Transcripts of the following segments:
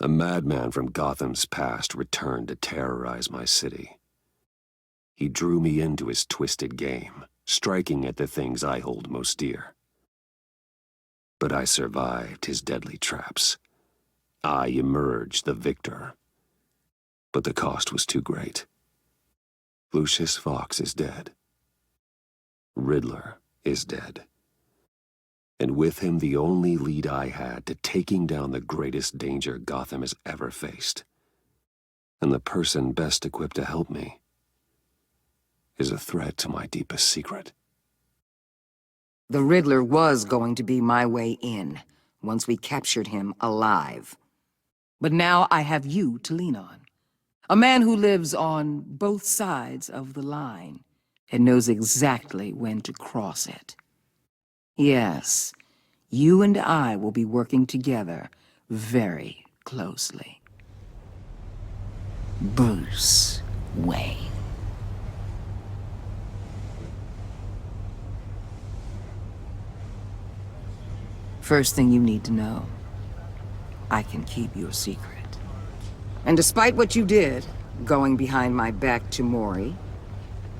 A madman from Gotham's past returned to terrorize my city. He drew me into his twisted game, striking at the things I hold most dear. But I survived his deadly traps. I emerged the victor. But the cost was too great. Lucius Fox is dead. Riddler is dead. And with him the only lead I had to taking down the greatest danger Gotham has ever faced. And the person best equipped to help me is a threat to my deepest secret. The Riddler was going to be my way in, once we captured him alive. But now I have you to lean on. A man who lives on both sides of the line and knows exactly when to cross it. Yes, you and I will be working together very closely. Bruce Wayne. First thing you need to know, I can keep your secret. And despite what you did, going behind my back to Mori,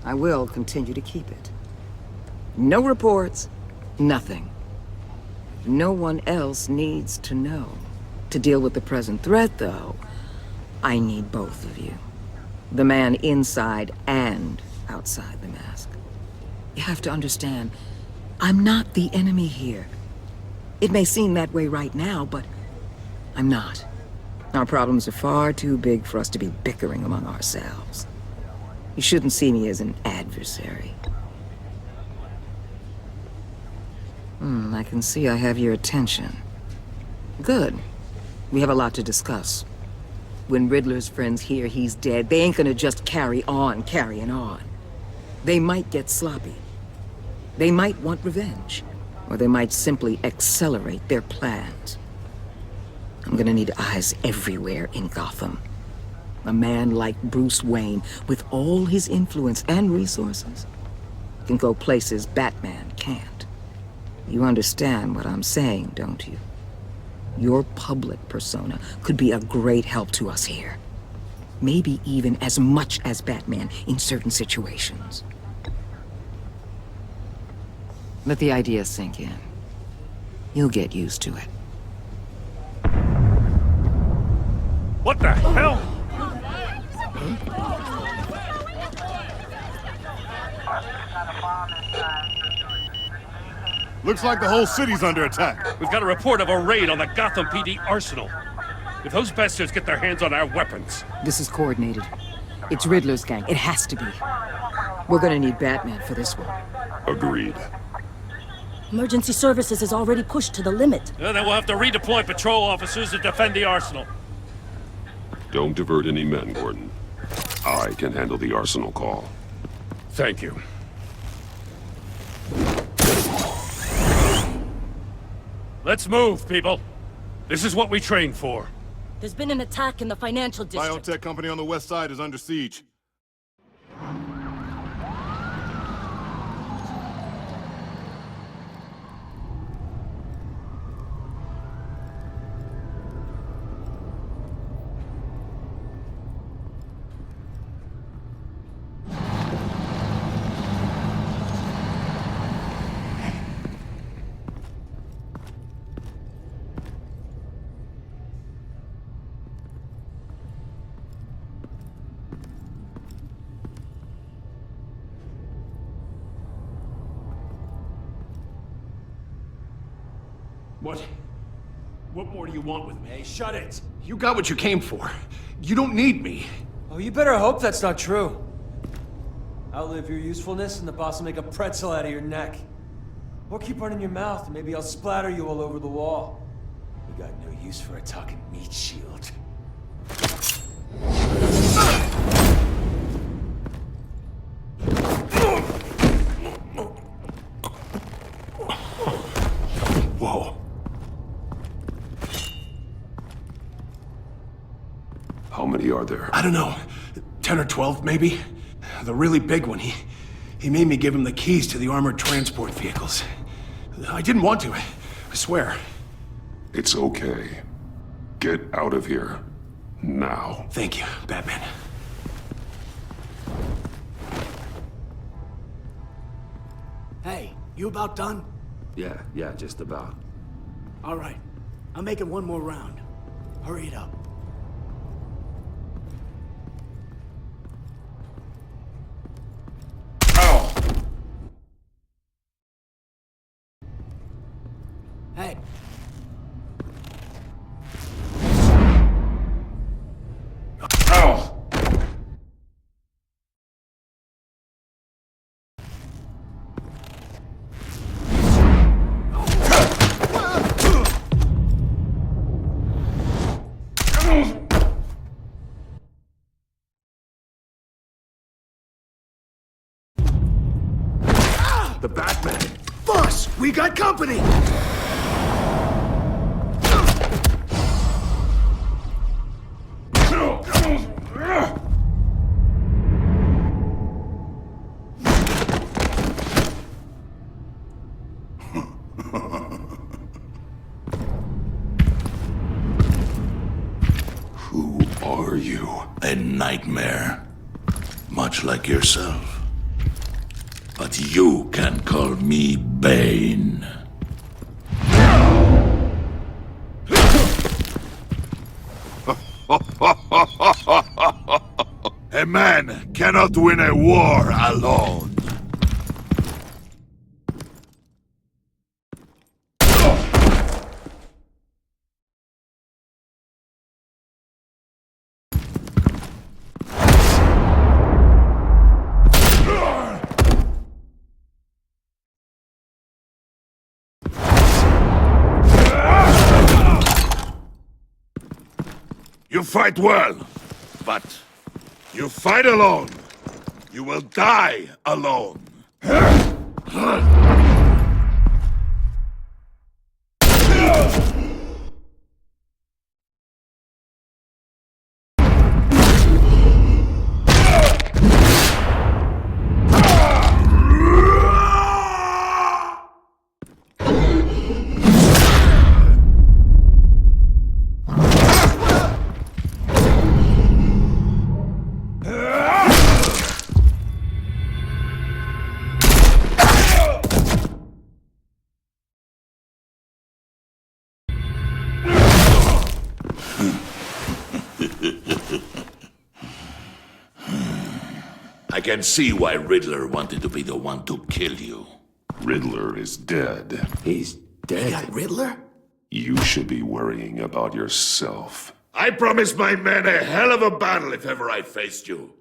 I will continue to keep it. No reports, nothing. No one else needs to know. To deal with the present threat, though, I need both of you. The man inside and outside the mask. You have to understand, I'm not the enemy here. It may seem that way right now, but I'm not. Our problems are far too big for us to be bickering among ourselves. You shouldn't see me as an adversary. I can see I have your attention. Good. We have a lot to discuss. When Riddler's friends hear he's dead, they ain't gonna just carry on carrying on. They might get sloppy. They might want revenge. Or they might simply accelerate their plans. I'm gonna need eyes everywhere in Gotham. A man like Bruce Wayne, with all his influence and resources, can go places Batman can't. You understand what I'm saying, don't you? Your public persona could be a great help to us here. Maybe even as much as Batman in certain situations. Let the idea sink in. You'll get used to it. What the hell? Looks like the whole city's under attack. We've got a report of a raid on the Gotham PD arsenal. If those bastards get their hands on our weapons... This is coordinated. It's Riddler's gang. It has to be. We're gonna need Batman for this one. Agreed. Emergency services is already pushed to the limit. Then we'll have to redeploy patrol officers to defend the arsenal. Don't divert any men, Gordon. I can handle the arsenal call. Thank you. Let's move, people. This is what we trained for. There's been an attack in the financial district. Biotech company on the west side is under siege. What more do you want with me? Hey, shut it! You got what you came for. You don't need me. Oh, you better hope that's not true. Outlive your usefulness and the boss will make a pretzel out of your neck. Or keep running your mouth and maybe I'll splatter you all over the wall. You got no use for a talking meat shield. Whoa. How many are there? I don't know. 10 or 12, maybe? The really big one, he made me give him the keys to the armored transport vehicles. I didn't want to, I swear. It's okay. Get out of here. Now. Thank you, Batman. Hey, you about done? Yeah, just about. All right. I'm making one more round. Hurry it up. Hey. The Batman! Boss, we got company! Who are you? A nightmare. Much like yourself. But you can call me Bane. A man cannot win a war alone. You fight well, but you fight alone. You will die alone. I can see why Riddler wanted to be the one to kill you. Riddler is dead. He's dead. You got Riddler? You should be worrying about yourself. I promised my men a hell of a battle if ever I faced you.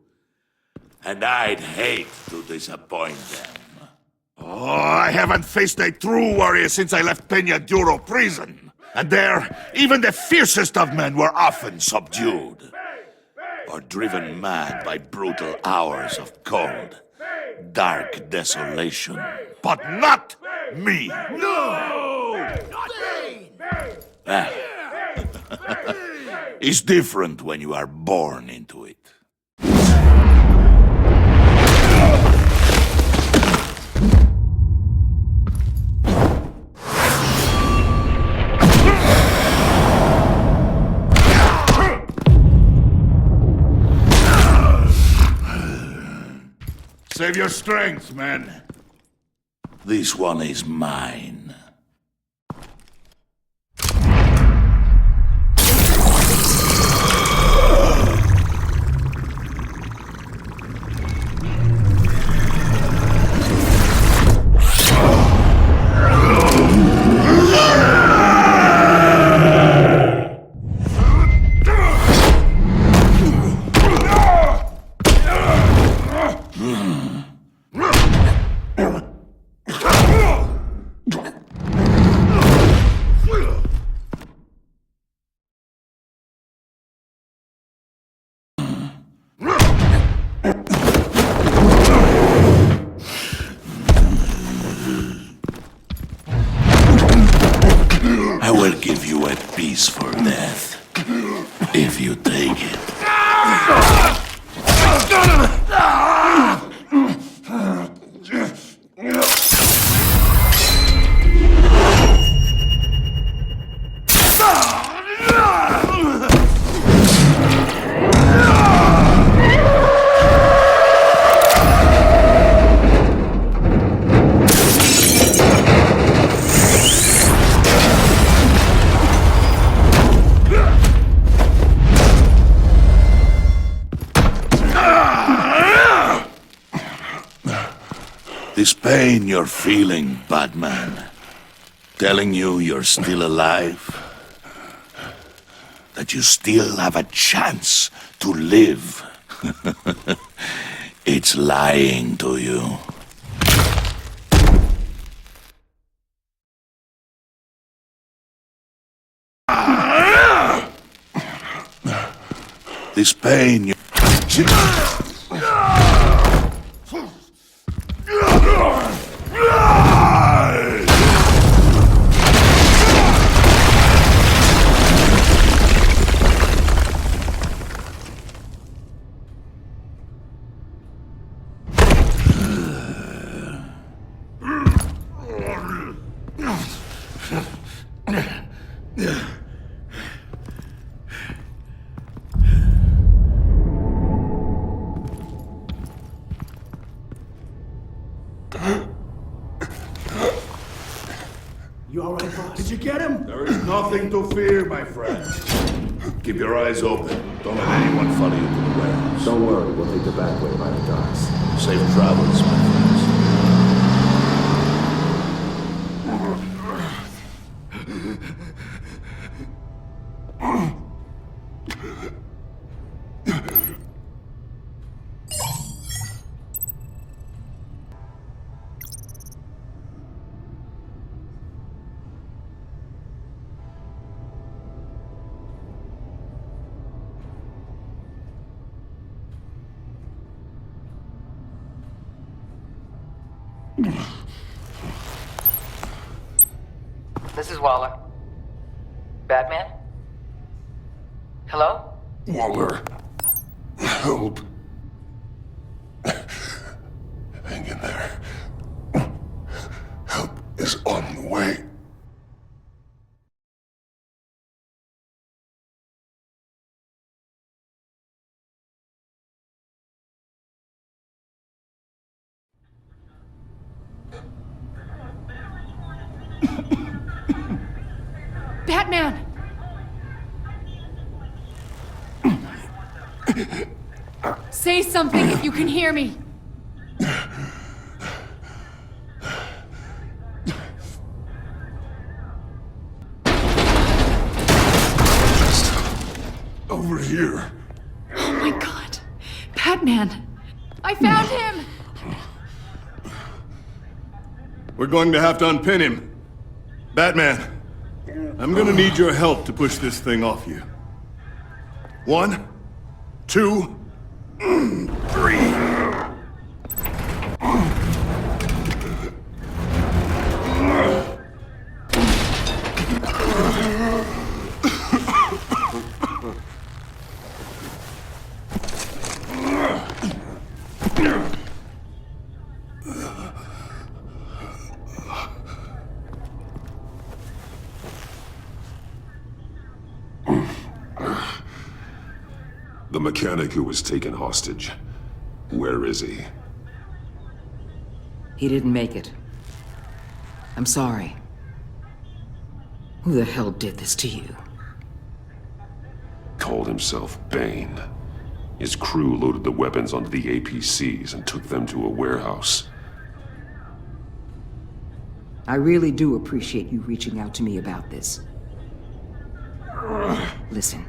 And I'd hate to disappoint them. Oh, I haven't faced a true warrior since I left Peña Duro prison. And there, even the fiercest of men were often subdued. Or driven mad by brutal hours of cold, dark desolation. But not me! No! Not Bane! It's different when you are born into it. Save your strength, man. This one is mine. I will give you a piece for death, if you take it. pain you're feeling, Batman, telling you you're still alive? That you still have a chance to live? It's lying to you. This pain you... You all right, boss? Did you get him? There is nothing to fear, my friend. Keep your eyes open. Don't let anyone follow you to the warehouse. Don't worry, we'll take the back way by the docks. Safe travels, my friends. This is Waller. Batman? Hello? Waller, help. Hang in there. Help is on the way. Batman! Say something if you can hear me. Over here. Oh my god. Batman! I found him! We're going to have to unpin him. Batman, I'm gonna need your help to push this thing off you. 1, 2, 3. The mechanic who was taken hostage. Where is he? He didn't make it. I'm sorry. Who the hell did this to you? Called himself Bane. His crew loaded the weapons onto the APCs and took them to a warehouse. I really do appreciate you reaching out to me about this. Listen,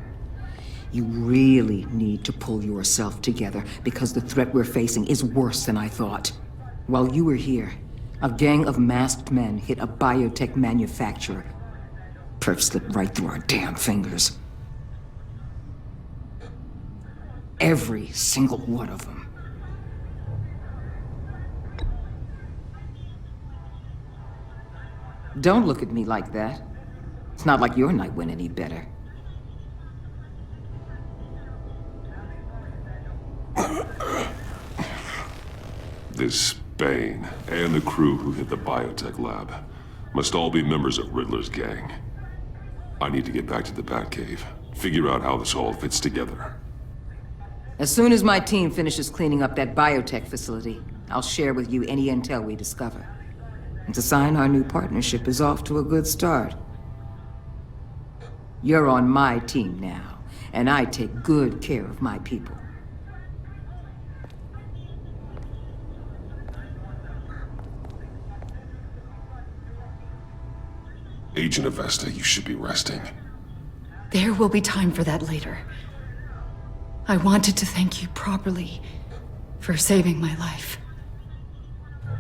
you really need to pull yourself together because the threat we're facing is worse than I thought. While you were here, a gang of masked men hit a biotech manufacturer. Perf slipped right through our damn fingers. Every single one of them. Don't look at me like that. It's not like your night went any better. This Bane and the crew who hit the biotech lab must all be members of Riddler's gang. I need to get back to the Batcave, figure out how this all fits together. As soon as my team finishes cleaning up that biotech facility, I'll share with you any intel we discover. It's a sign our new partnership is off to a good start. You're on my team now, and I take good care of my people. Agent Avesta, you should be resting. There will be time for that later. I wanted to thank you properly for saving my life.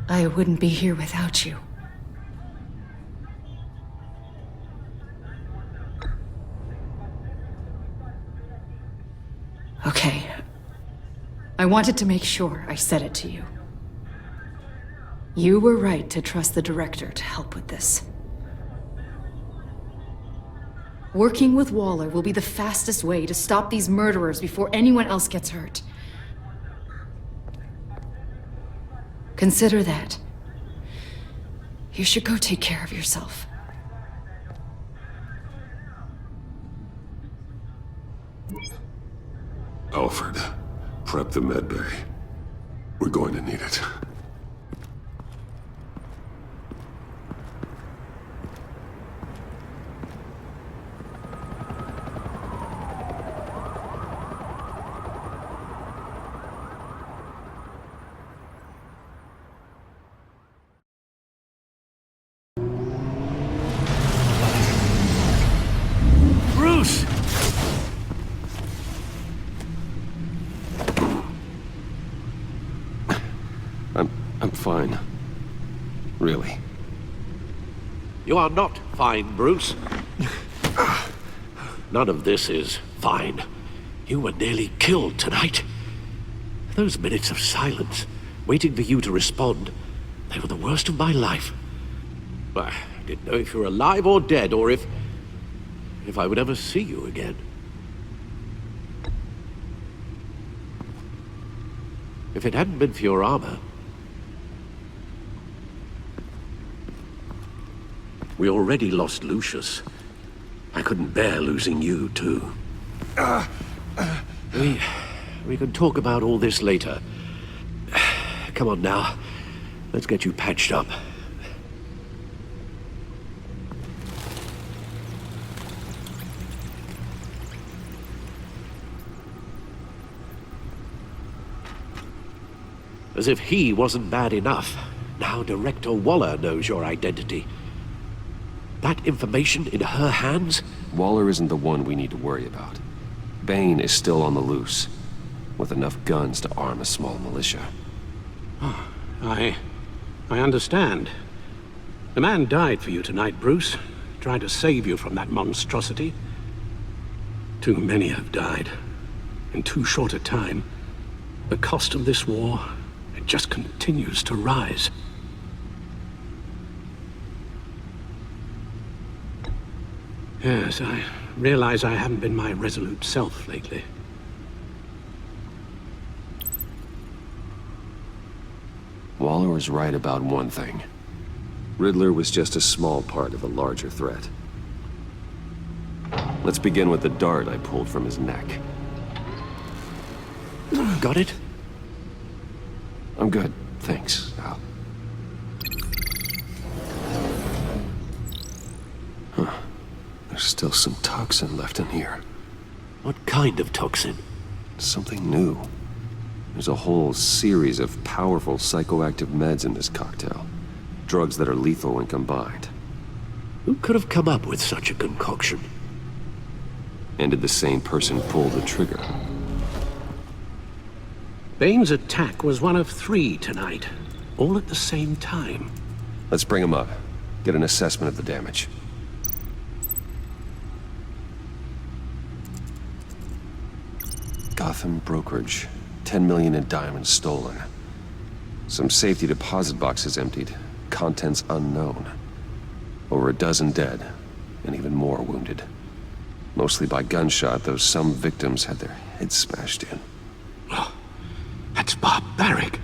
I wouldn't be here without you. Okay. I wanted to make sure I said it to you. You were right to trust the director to help with this. Working with Waller will be the fastest way to stop these murderers before anyone else gets hurt. Consider that. You should go take care of yourself. Alfred, prep the med bay. We're going to need it. Bruce! I'm fine. Really. You are not fine, Bruce. None of this is fine. You were nearly killed tonight. Those minutes of silence, waiting for you to respond, they were the worst of my life. I didn't know if you were alive or dead, or if I would ever see you again. If it hadn't been for your armor... We already lost Lucius. I couldn't bear losing you, too. We can talk about all this later. Come on now. Let's get you patched up. As if he wasn't bad enough. Now Director Waller knows your identity. That information in her hands? Waller isn't the one we need to worry about. Bane is still on the loose, with enough guns to arm a small militia. Oh, I understand. The man died for you tonight, Bruce. Tried to save you from that monstrosity. Too many have died. In too short a time. The cost of this war, it just continues to rise. Yes, I realize I haven't been my resolute self lately. Waller was right about one thing. Riddler was just a small part of a larger threat. Let's begin with the dart I pulled from his neck. Got it? I'm good, thanks, Al. Huh. There's still some toxin left in here. What kind of toxin? Something new. There's a whole series of powerful psychoactive meds in this cocktail. Drugs that are lethal when combined. Who could have come up with such a concoction? And did the same person pull the trigger? Bane's attack was one of 3 tonight, all at the same time. Let's bring him up. Get an assessment of the damage. Gotham brokerage. 10 million in diamonds stolen. Some safety deposit boxes emptied. Contents unknown. Over a dozen dead, and even more wounded. Mostly by gunshot, though some victims had their heads smashed in. Oh, that's barbaric.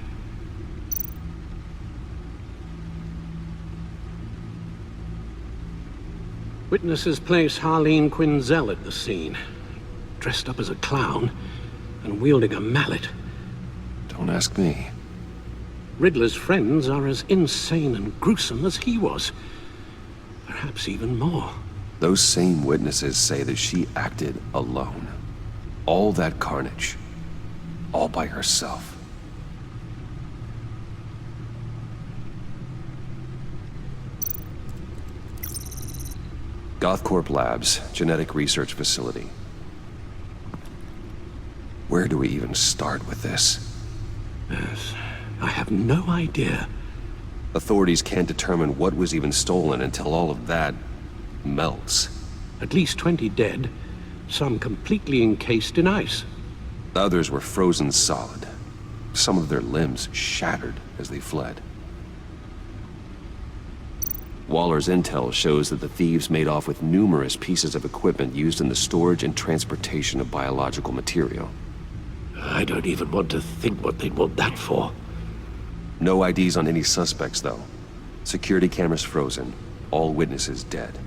Witnesses place Harleen Quinzel at the scene, dressed up as a clown and wielding a mallet. Don't ask me. Riddler's friends are as insane and gruesome as he was. Perhaps even more. Those same witnesses say that she acted alone. All that carnage. All by herself. Gothcorp Labs, genetic research facility. Where do we even start with this? Yes, I have no idea. Authorities can't determine what was even stolen until all of that melts. At least 20 dead, some completely encased in ice. Others were frozen solid. Some of their limbs shattered as they fled. Waller's intel shows that the thieves made off with numerous pieces of equipment used in the storage and transportation of biological material. I don't even want to think what they'd want that for. No IDs on any suspects, though. Security cameras frozen. All witnesses dead.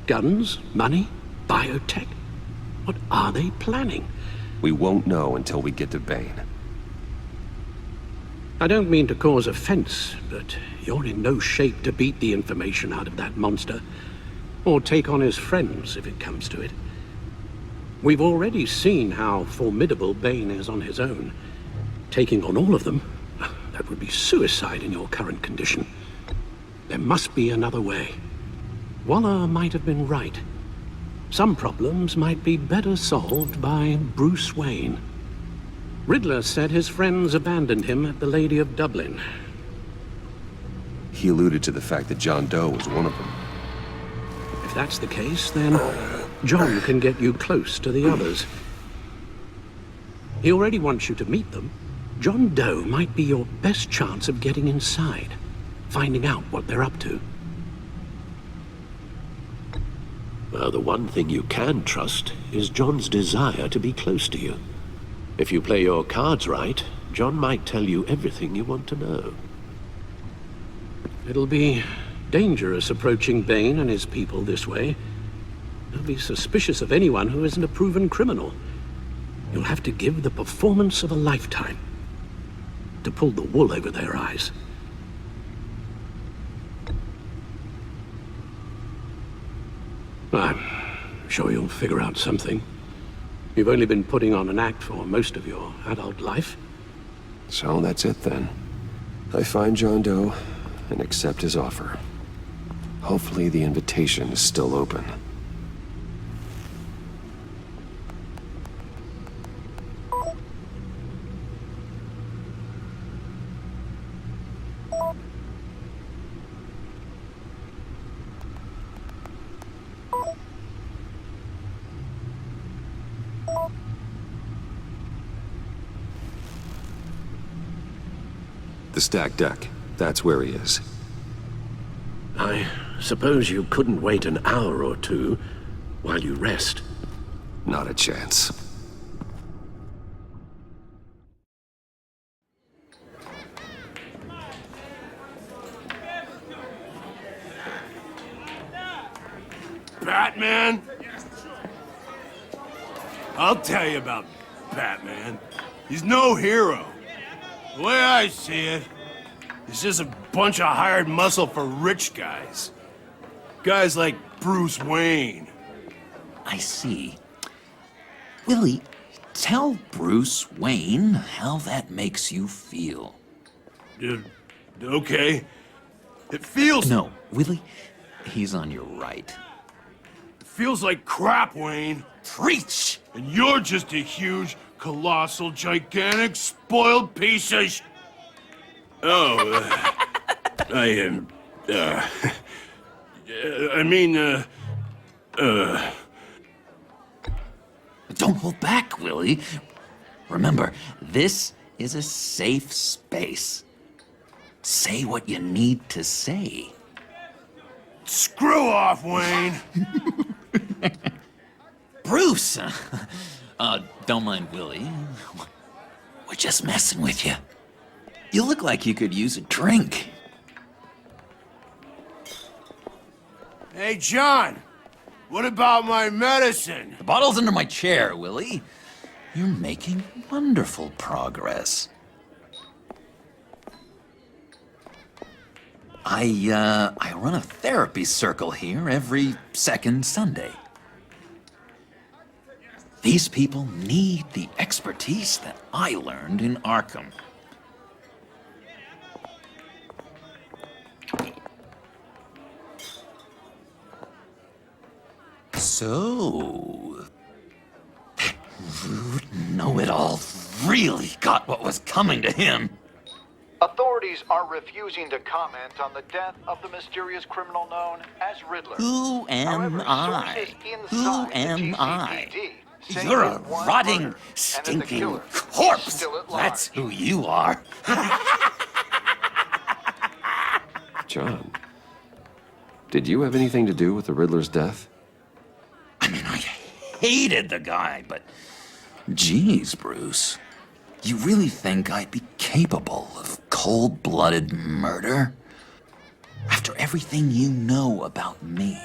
Guns? Money? Biotech? What are they planning? We won't know until we get to Bane. I don't mean to cause offense, but you're in no shape to beat the information out of that monster, or take on his friends if it comes to it. We've already seen how formidable Bane is on his own. Taking on all of them, that would be suicide in your current condition. There must be another way. Waller might have been right. Some problems might be better solved by Bruce Wayne. Riddler said his friends abandoned him at the Lady of Dublin. He alluded to the fact that John Doe was one of them. If that's the case, then John can get you close to the others. He already wants you to meet them. John Doe might be your best chance of getting inside, finding out what they're up to. Well, the one thing you can trust is John's desire to be close to you. If you play your cards right, John might tell you everything you want to know. It'll be dangerous approaching Bane and his people this way. They'll be suspicious of anyone who isn't a proven criminal. You'll have to give the performance of a lifetime to pull the wool over their eyes. I'm sure you'll figure out something. You've only been putting on an act for most of your adult life. So that's it then. I find John Doe and accept his offer. Hopefully the invitation is still open. The stacked deck. That's where he is. I suppose you couldn't wait an hour or two while you rest. Not a chance. Batman? I'll tell you about Batman. He's no hero. The way I see it, he's just a bunch of hired muscle for rich guys. Guys like Bruce Wayne. I see. Willie, tell Bruce Wayne how that makes you feel. Okay. It feels... No, Willie, he's on your right. It feels like crap, Wayne. Preach! And you're just a huge, colossal, gigantic, spoiled piece of I am... Don't hold back, Willie. Remember, this is a safe space. Say what you need to say. Screw off, Wayne! Bruce! Don't mind Willie. We're just messing with you. You look like you could use a drink. Hey, John! What about my medicine? The bottle's under my chair, Willie. You're making wonderful progress. I run a therapy circle here every second Sunday. These people need the expertise that I learned in Arkham. So, that rude know-it-all really got what was coming to him. Authorities are refusing to comment on the death of the mysterious criminal known as Riddler. Who am I? Who am I? You're a rotting, stinking corpse! That's who you are. John, did you have anything to do with the Riddler's death? I mean, I hated the guy, but... Geez, Bruce. You really think I'd be capable of cold-blooded murder? After everything you know about me,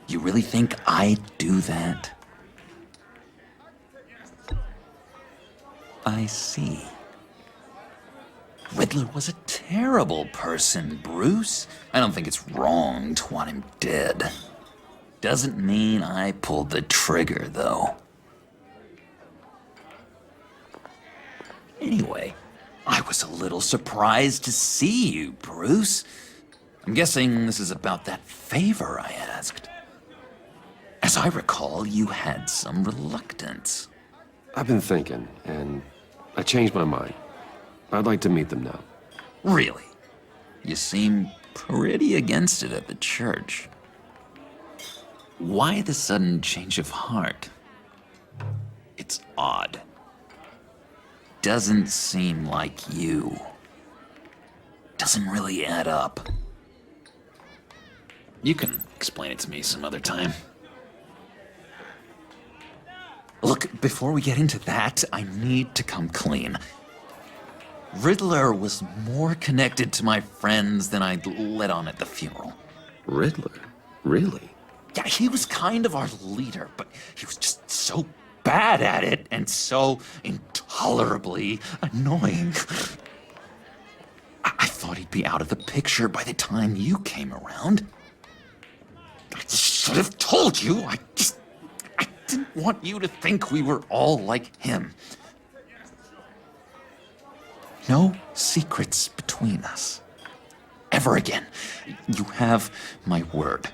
you really think I'd do that? I see. Riddler was a terrible person, Bruce. I don't think it's wrong to want him dead. Doesn't mean I pulled the trigger, though. Anyway, I was a little surprised to see you, Bruce. I'm guessing this is about that favor I asked. As I recall, you had some reluctance. I've been thinking, and I changed my mind. I'd like to meet them now. Really? You seem pretty against it at the church. Why the sudden change of heart? It's odd. Doesn't seem like you. Doesn't really add up. You can explain it to me some other time. Look, before we get into that, I need to come clean. Riddler was more connected to my friends than I'd let on at the funeral. Riddler? Really? Yeah, he was kind of our leader, but he was just so bad at it and so intolerably annoying. I thought he'd be out of the picture by the time you came around. I should have told you. I didn't want you to think we were all like him. No secrets between us. Ever again. You have my word.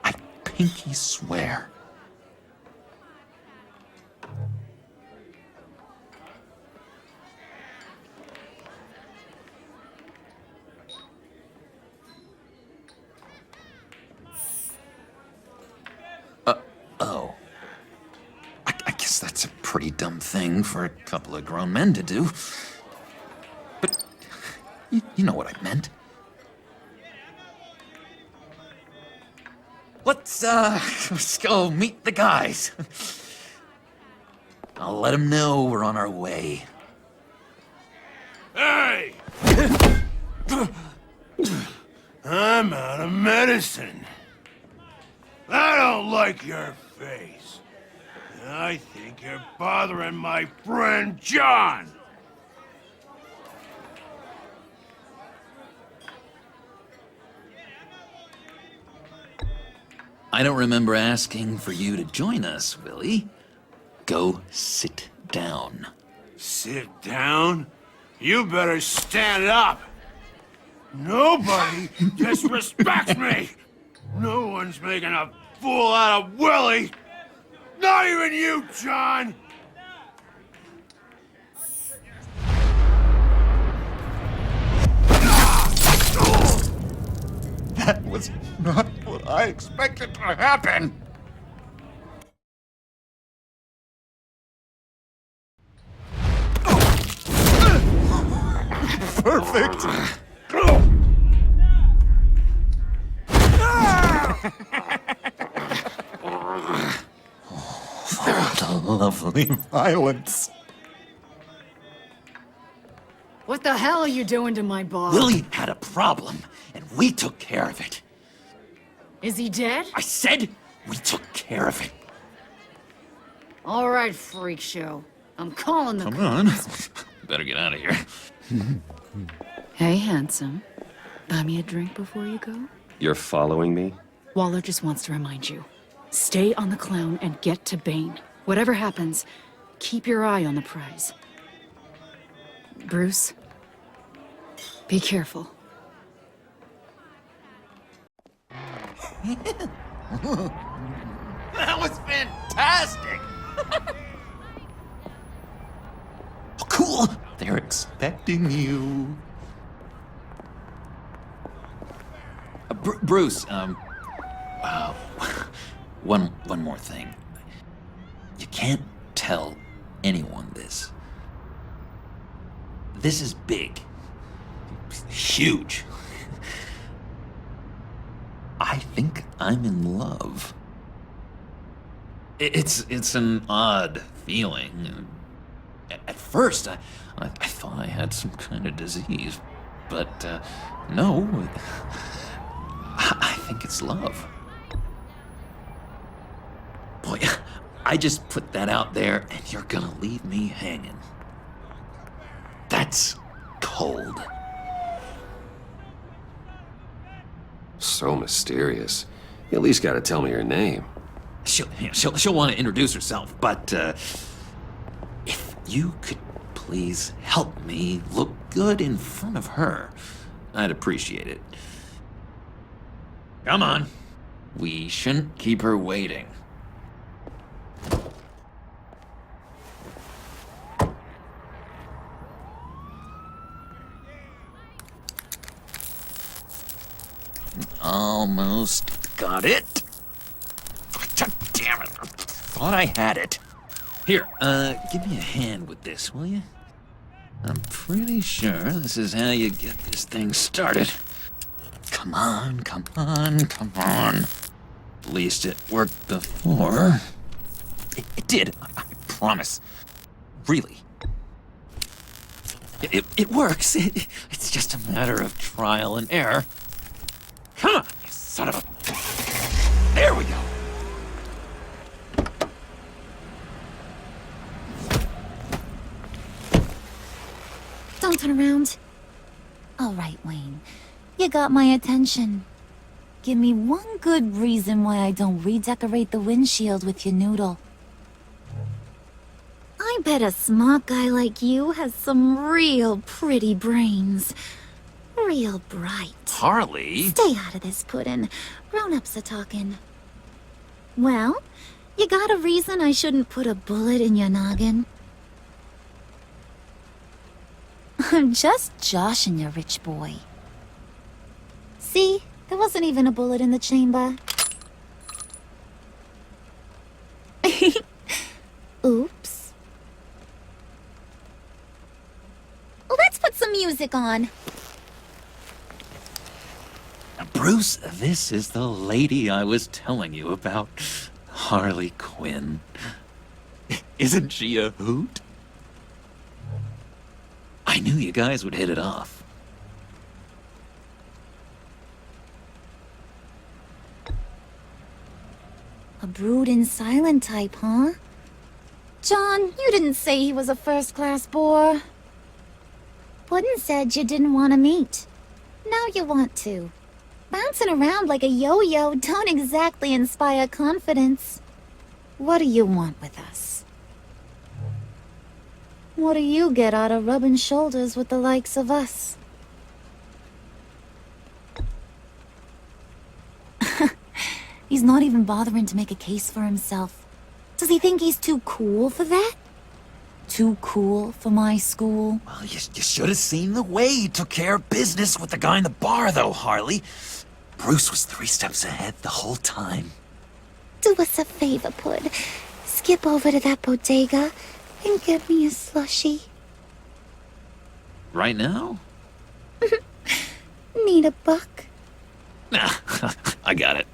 I pinky swear. Oh. I guess that's a pretty dumb thing for a couple of grown men to do. But you know what I meant. Let's go meet the guys. I'll let them know we're on our way. Hey! I'm out of medicine. I don't like your face. I think you're bothering my friend John. I don't remember asking for you to join us, Willie. Go sit down. Sit down? You better stand up. Nobody disrespects me. No one's making a fool out of Willie. Not even you, John. That was not what I expected to happen. Perfect. The lovely violence. What the hell are you doing to my boss? Willie had a problem, and we took care of it. Is he dead? I said we took care of it. All right, freak show. I'm calling the Come on. Better get out of here. Hey, handsome. Buy me a drink before you go? You're following me? Waller just wants to remind you. Stay on the clown and get to Bane. Whatever happens, keep your eye on the prize. Bruce, be careful. That was fantastic! Oh, cool! They're expecting you. Bruce, one more thing. You can't tell anyone this. This is big. Huge. I think I'm in love. It's an odd feeling. At first, I thought I had some kind of disease, but no. I think it's love. Boy, I just put that out there, and you're gonna leave me hanging. That's cold. So mysterious. You at least gotta tell me your name. She'll want to introduce herself, but if you could please help me look good in front of her, I'd appreciate it. Come on. We shouldn't keep her waiting. Almost got it. God damn it. I thought I had it. Here, give me a hand with this, will you? I'm pretty sure this is how you get this thing started. Come on, come on, come on. At least it worked before. It did, I promise. Really. It works. It's just a matter of trial and error. Come on, you son of a... There we go. Don't turn around. All right, Wayne. You got my attention. Give me one good reason why I don't redecorate the windshield with your noodle. I bet a smart guy like you has some real pretty brains. Real bright. Harley? Stay out of this, Puddin'. Grown-ups are talking. Well, you got a reason I shouldn't put a bullet in your noggin? I'm just joshing you, rich boy. See? There wasn't even a bullet in the chamber. Oops. Let's put some music on. Bruce, this is the lady I was telling you about. Harley Quinn. Isn't she a hoot? I knew you guys would hit it off. A brooding silent type, huh? John, you didn't say he was a first-class bore. Puddin' said you didn't want to meet. Now you want to. Bouncing around like a yo-yo don't exactly inspire confidence. What do you want with us? What do you get out of rubbing shoulders with the likes of us? He's not even bothering to make a case for himself. Does he think he's too cool for that? Too cool for my school? Well, you should have seen the way he took care of business with the guy in the bar, though, Harley. Bruce was 3 steps ahead the whole time. Do us a favor, Pud. Skip over to that bodega and get me a slushie. Right now? Need a buck? Nah, I got it.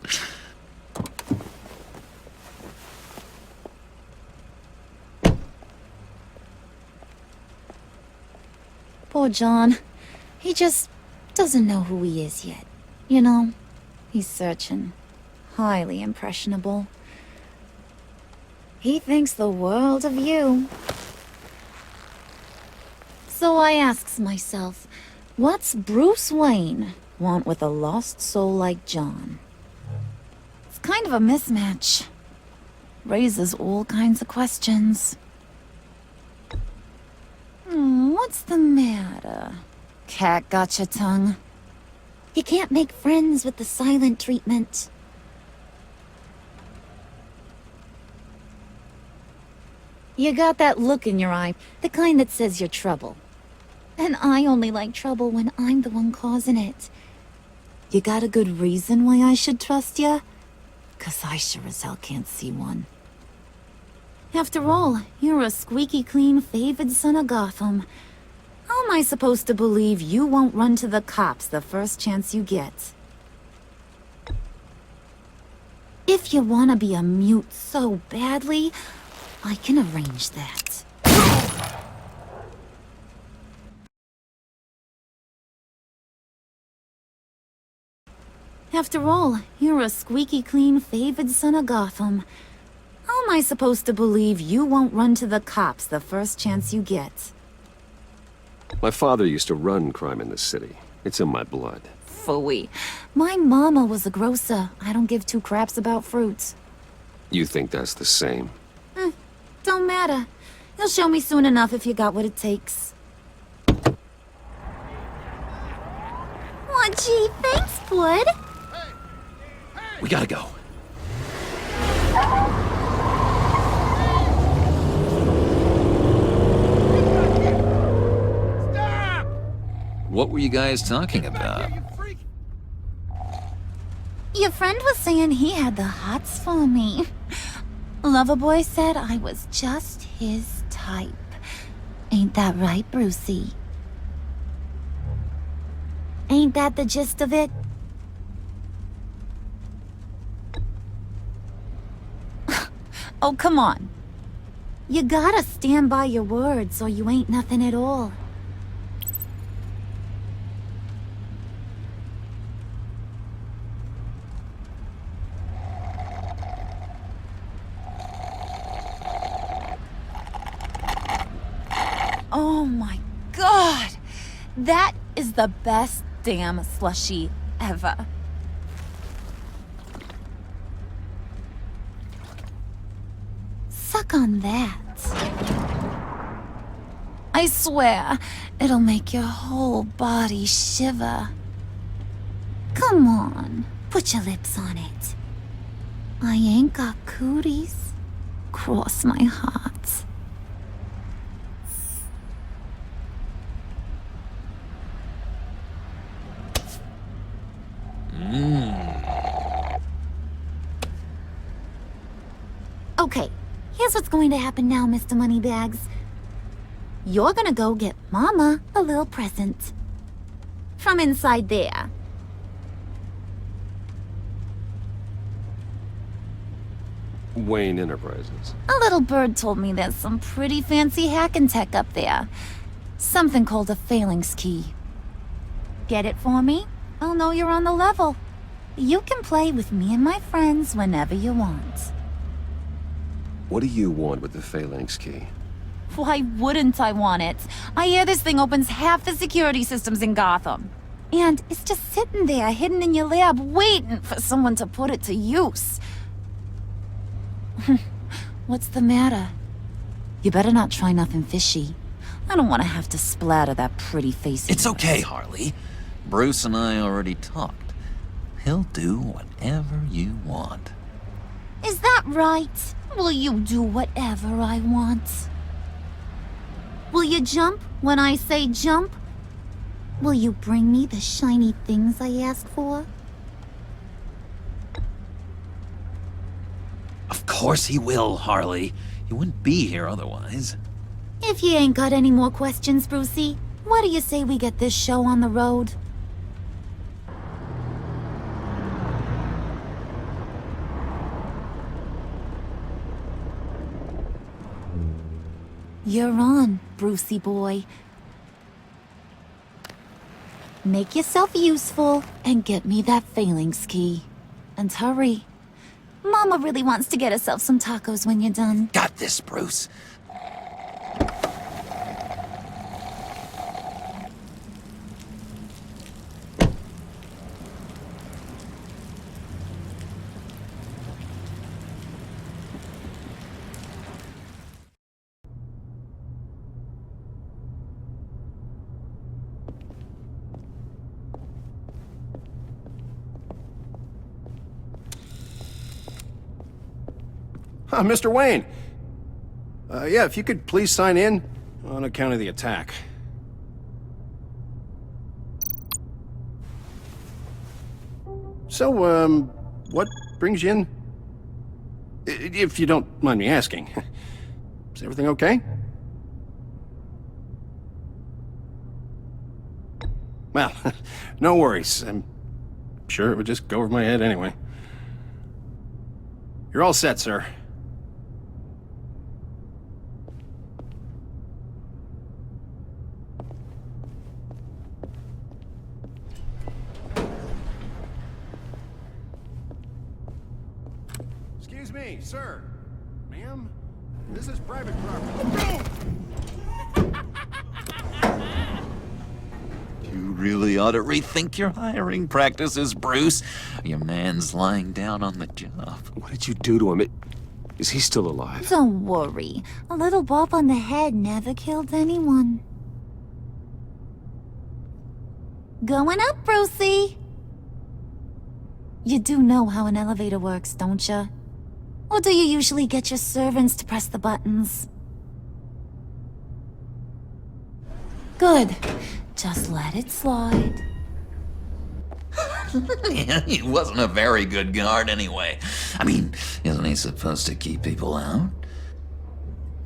Poor John. He just doesn't know who he is yet. You know, he's searching. Highly impressionable. He thinks the world of you. So I asks myself, what's Bruce Wayne want with a lost soul like John? It's kind of a mismatch. Raises all kinds of questions. What's the matter? Cat got your tongue? You can't make friends with the silent treatment. You got that look in your eye, the kind that says you're trouble. And I only like trouble when I'm the one causing it. You got a good reason why I should trust you? 'Cause I sure as hell can't see one. After all, you're a squeaky clean favored son of Gotham. How am I supposed to believe you won't run to the cops the first chance you get? If you want to be a mute so badly, I can arrange that. After all, you're a squeaky clean favored son of Gotham. How am I supposed to believe you won't run to the cops the first chance you get? My father used to run crime in this city. It's in my blood. Phooey. My mama was a grocer. I don't give 2 craps about fruits. You think that's the same? Don't matter. You'll show me soon enough if you got what it takes. Aw, gee, thanks, Bud. We gotta go. What were you guys talking about? Your friend was saying he had the hots for me. Loverboy said I was just his type. Ain't that right, Brucey? Ain't that the gist of it? Oh, come on. You gotta stand by your words or you ain't nothing at all. Oh my god! That is the best damn slushie ever. Suck on that. I swear, it'll make your whole body shiver. Come on, put your lips on it. I ain't got cooties. Cross my heart. Okay, here's what's going to happen now, Mr. Moneybags. You're gonna go get Mama a little present. From inside there. Wayne Enterprises. A little bird told me there's some pretty fancy hacking tech up there. Something called a phalanx key. Get it for me? I'll know you're on the level. You can play with me and my friends whenever you want. What do you want with the Phalanx key? Why wouldn't I want it? I hear this thing opens half the security systems in Gotham. And it's just sitting there, hidden in your lab, waiting for someone to put it to use. What's the matter? You better not try nothing fishy. I don't want to have to splatter that pretty face of It's yours. okay, Harley. Bruce and I already talked. He'll do whatever you want. Is that right? Will you do whatever I want? Will you jump when I say jump? Will you bring me the shiny things I ask for? Of course he will, Harley. He wouldn't be here otherwise. If you ain't got any more questions, Brucey, what do you say we get this show on the road? You're on, Brucey boy. Make yourself useful and get me that Phalanx key. And hurry. Mama really wants to get herself some tacos when you're done. Got this, Bruce. Mr. Wayne. Yeah, if you could please sign in on account of the attack. So, what brings you in? If you don't mind me asking. Is everything okay? Well, no worries. I'm sure it would just go over my head anyway. You're all set, sir. Excuse me, sir. Ma'am? This is private property. You really ought to rethink your hiring practices, Bruce. Your man's lying down on the job. What did you do to him? Is he still alive? Don't worry. A little bump on the head never killed anyone. Going up, Brucey. You do know how an elevator works, don't you? Or do you usually get your servants to press the buttons? Good. Just let it slide. He wasn't a very good guard anyway. I mean, isn't he supposed to keep people out?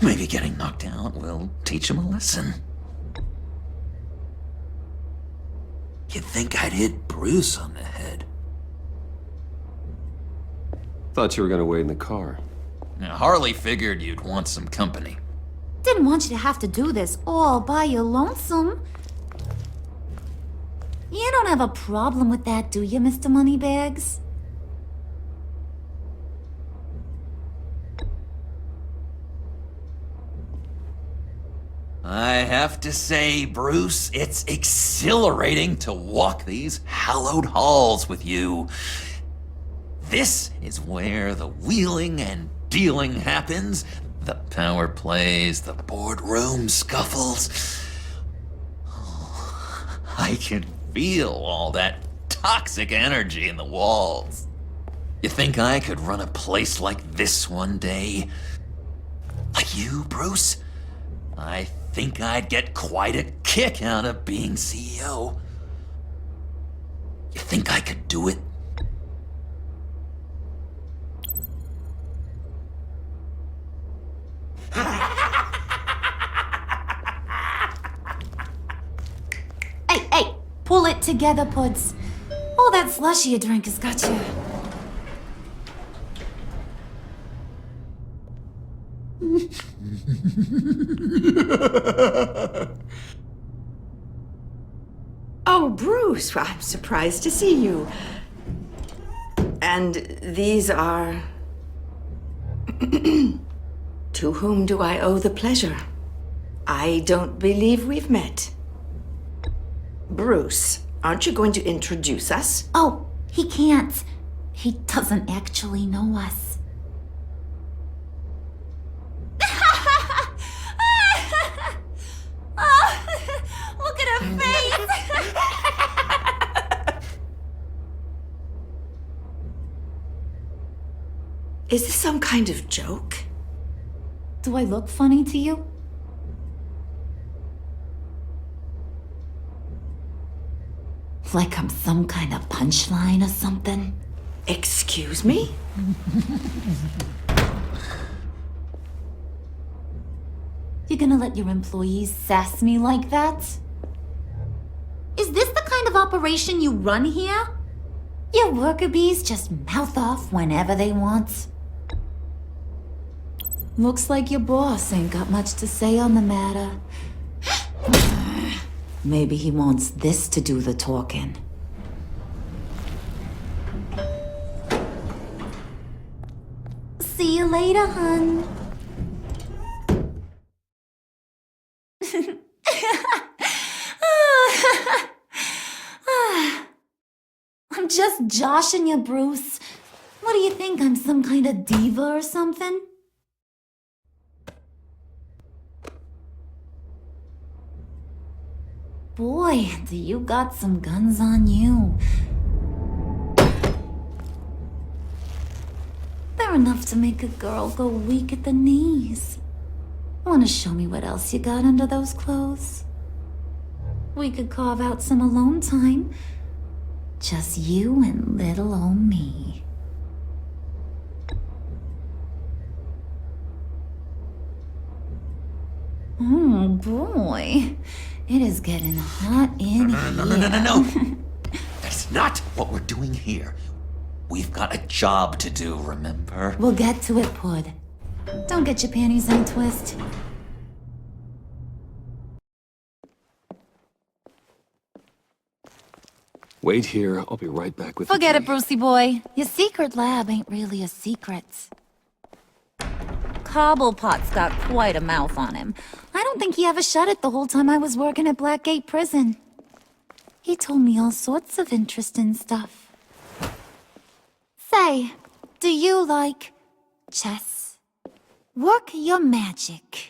Maybe getting knocked out will teach him a lesson. You'd think I'd hit Bruce on the head. Thought you were gonna wait in the car. Now, Harley figured you'd want some company. Didn't want you to have to do this all by your lonesome. You don't have a problem with that, do you, Mr. Moneybags? I have to say, Bruce, it's exhilarating to walk these hallowed halls with you. This is where the wheeling and dealing happens, the power plays, the boardroom scuffles. Oh, I can feel all that toxic energy in the walls. You think I could run a place like this one day? Like you, Bruce? I think I'd get quite a kick out of being CEO. You think I could do it? Hey, pull it together, Puds. All that slushy you drink has got you. Oh, Bruce, I'm surprised to see you. And these are... To whom do I owe the pleasure? I don't believe we've met. Bruce, aren't you going to introduce us? Oh, he can't. He doesn't actually know us. Oh, look at her face! Is this some kind of joke? Do I look funny to you? Like I'm some kind of punchline or something? Excuse me? You gonna let your employees sass me like that? Is this the kind of operation you run here? Your worker bees just mouth off whenever they want. Looks like your boss ain't got much to say on the matter. Maybe he wants this to do the talking. See you later, hun. I'm just joshing you, Bruce. What do you think? I'm some kind of diva or something? Boy, do you got some guns on you. They're enough to make a girl go weak at the knees. Wanna show me what else you got under those clothes? We could carve out some alone time. Just you and little old me. Oh boy. It is getting hot in here. No. That's not what we're doing here. We've got a job to do, remember? We'll get to it, Pud. Don't get your panties in a twist. Wait here. I'll be right back with Forget the it, Brucey boy. Your secret lab ain't really a secret. Cobblepot's got quite a mouth on him. I don't think he ever shut it the whole time I was working at Blackgate Prison. He told me all sorts of interesting stuff. Say, do you like chess? Work your magic.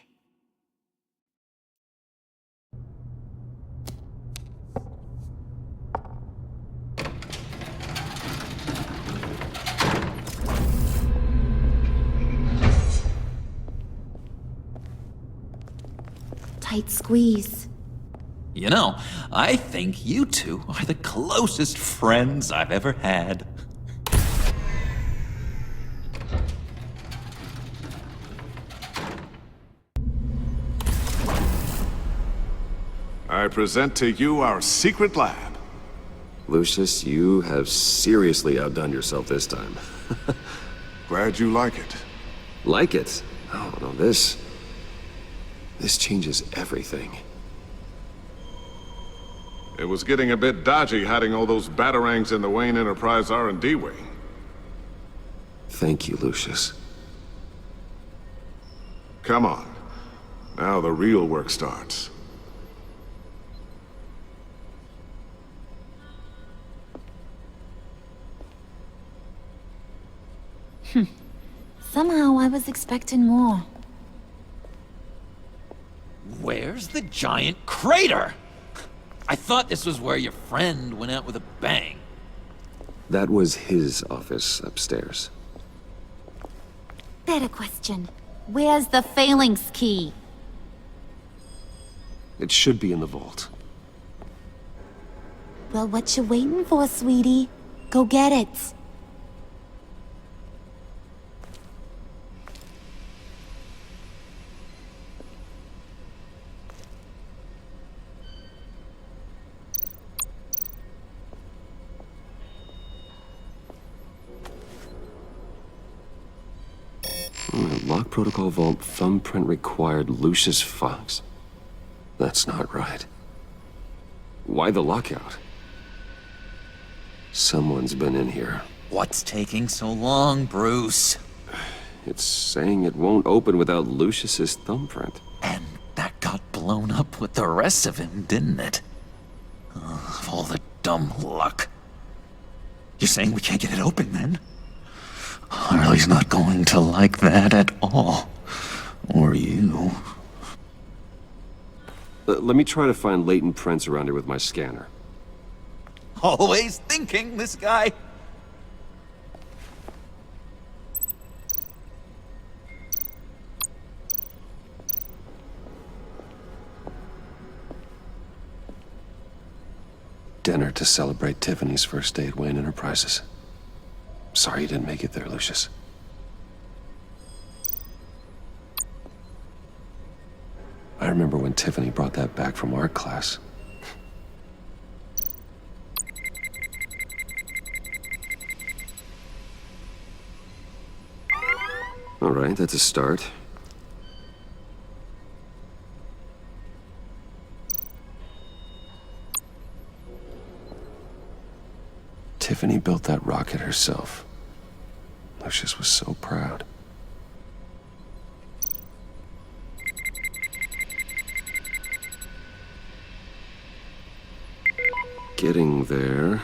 Tight squeeze. You know, I think you two are the closest friends I've ever had. I present to you our secret lab. Lucius, you have seriously outdone yourself this time. Glad you like it. Like it? Oh, no, this changes everything. It was getting a bit dodgy hiding all those batarangs in the Wayne Enterprise R&D wing. Thank you, Lucius. Come on. Now the real work starts. Somehow I was expecting more. Where's the giant crater? I thought this was where your friend went out with a bang. That was his office upstairs. Better question. Where's the phalanx key? It should be in the vault. Well, what you waiting for, sweetie? Go get it. Lock protocol vault thumbprint required Lucius Fox. That's not right. Why the lockout? Someone's been in here. What's taking so long, Bruce? It's saying it won't open without Lucius's thumbprint. And that got blown up with the rest of him, didn't it? Of all the dumb luck. You're saying we can't get it open, then? Harley's not going to like that at all. Or you. Let me try to find latent prints around here with my scanner. Always thinking, this guy. Dinner to celebrate Tiffany's first day at Wayne Enterprises. Sorry you didn't make it there, Lucius. I remember when Tiffany brought that back from art class. All right, that's a start. Tiffany built that rocket herself. Lucius was so proud. Getting there.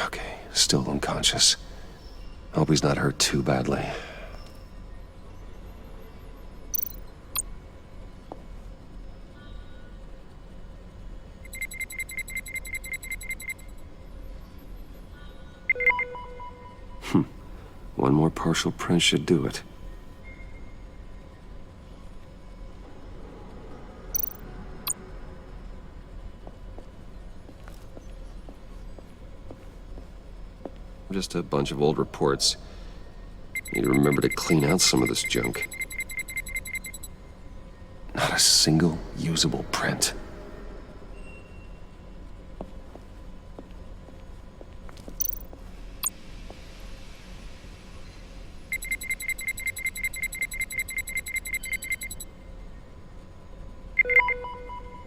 Okay, still unconscious. Hope he's not hurt too badly. One more partial print should do it. Just a bunch of old reports. Need to remember to clean out some of this junk. Not a single usable print.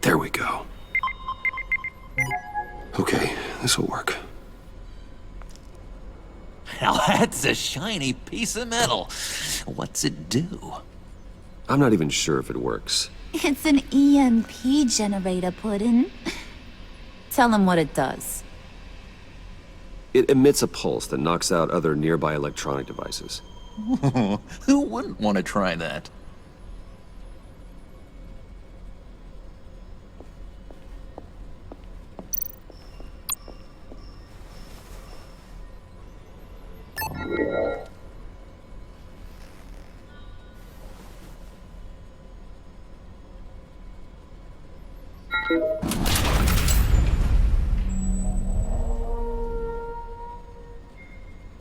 There we go. Okay, this'll work. Now that's a shiny piece of metal. What's it do? I'm not even sure if it works. It's an EMP generator, Puddin'. Tell him what it does. It emits a pulse that knocks out other nearby electronic devices. Who wouldn't want to try that?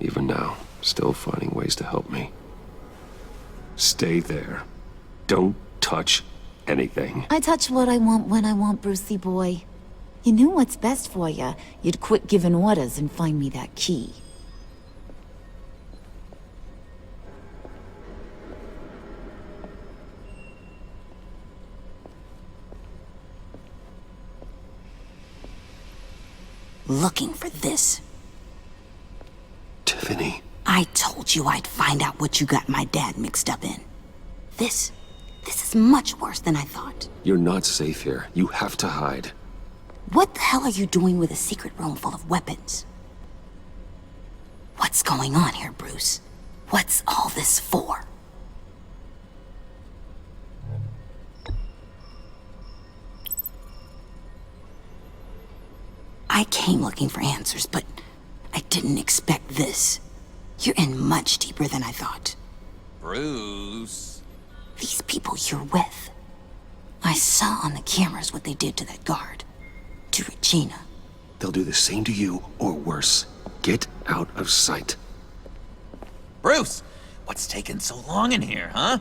Even now, still finding ways to help me. Stay there. Don't touch anything. I touch what I want when I want, Brucey boy. You knew what's best for you. You'd quit giving orders and find me that key. Looking for this. Tiffany. I told you I'd find out what you got my dad mixed up in. This is much worse than I thought. You're not safe here. You have to hide. What the hell are you doing with a secret room full of weapons? What's going on here, Bruce? What's all this for? I came looking for answers, but I didn't expect this. You're in much deeper than I thought. Bruce. These people you're with. I saw on the cameras what they did to that guard. To Regina. They'll do the same to you, or worse. Get out of sight. Bruce, what's taking so long in here, huh?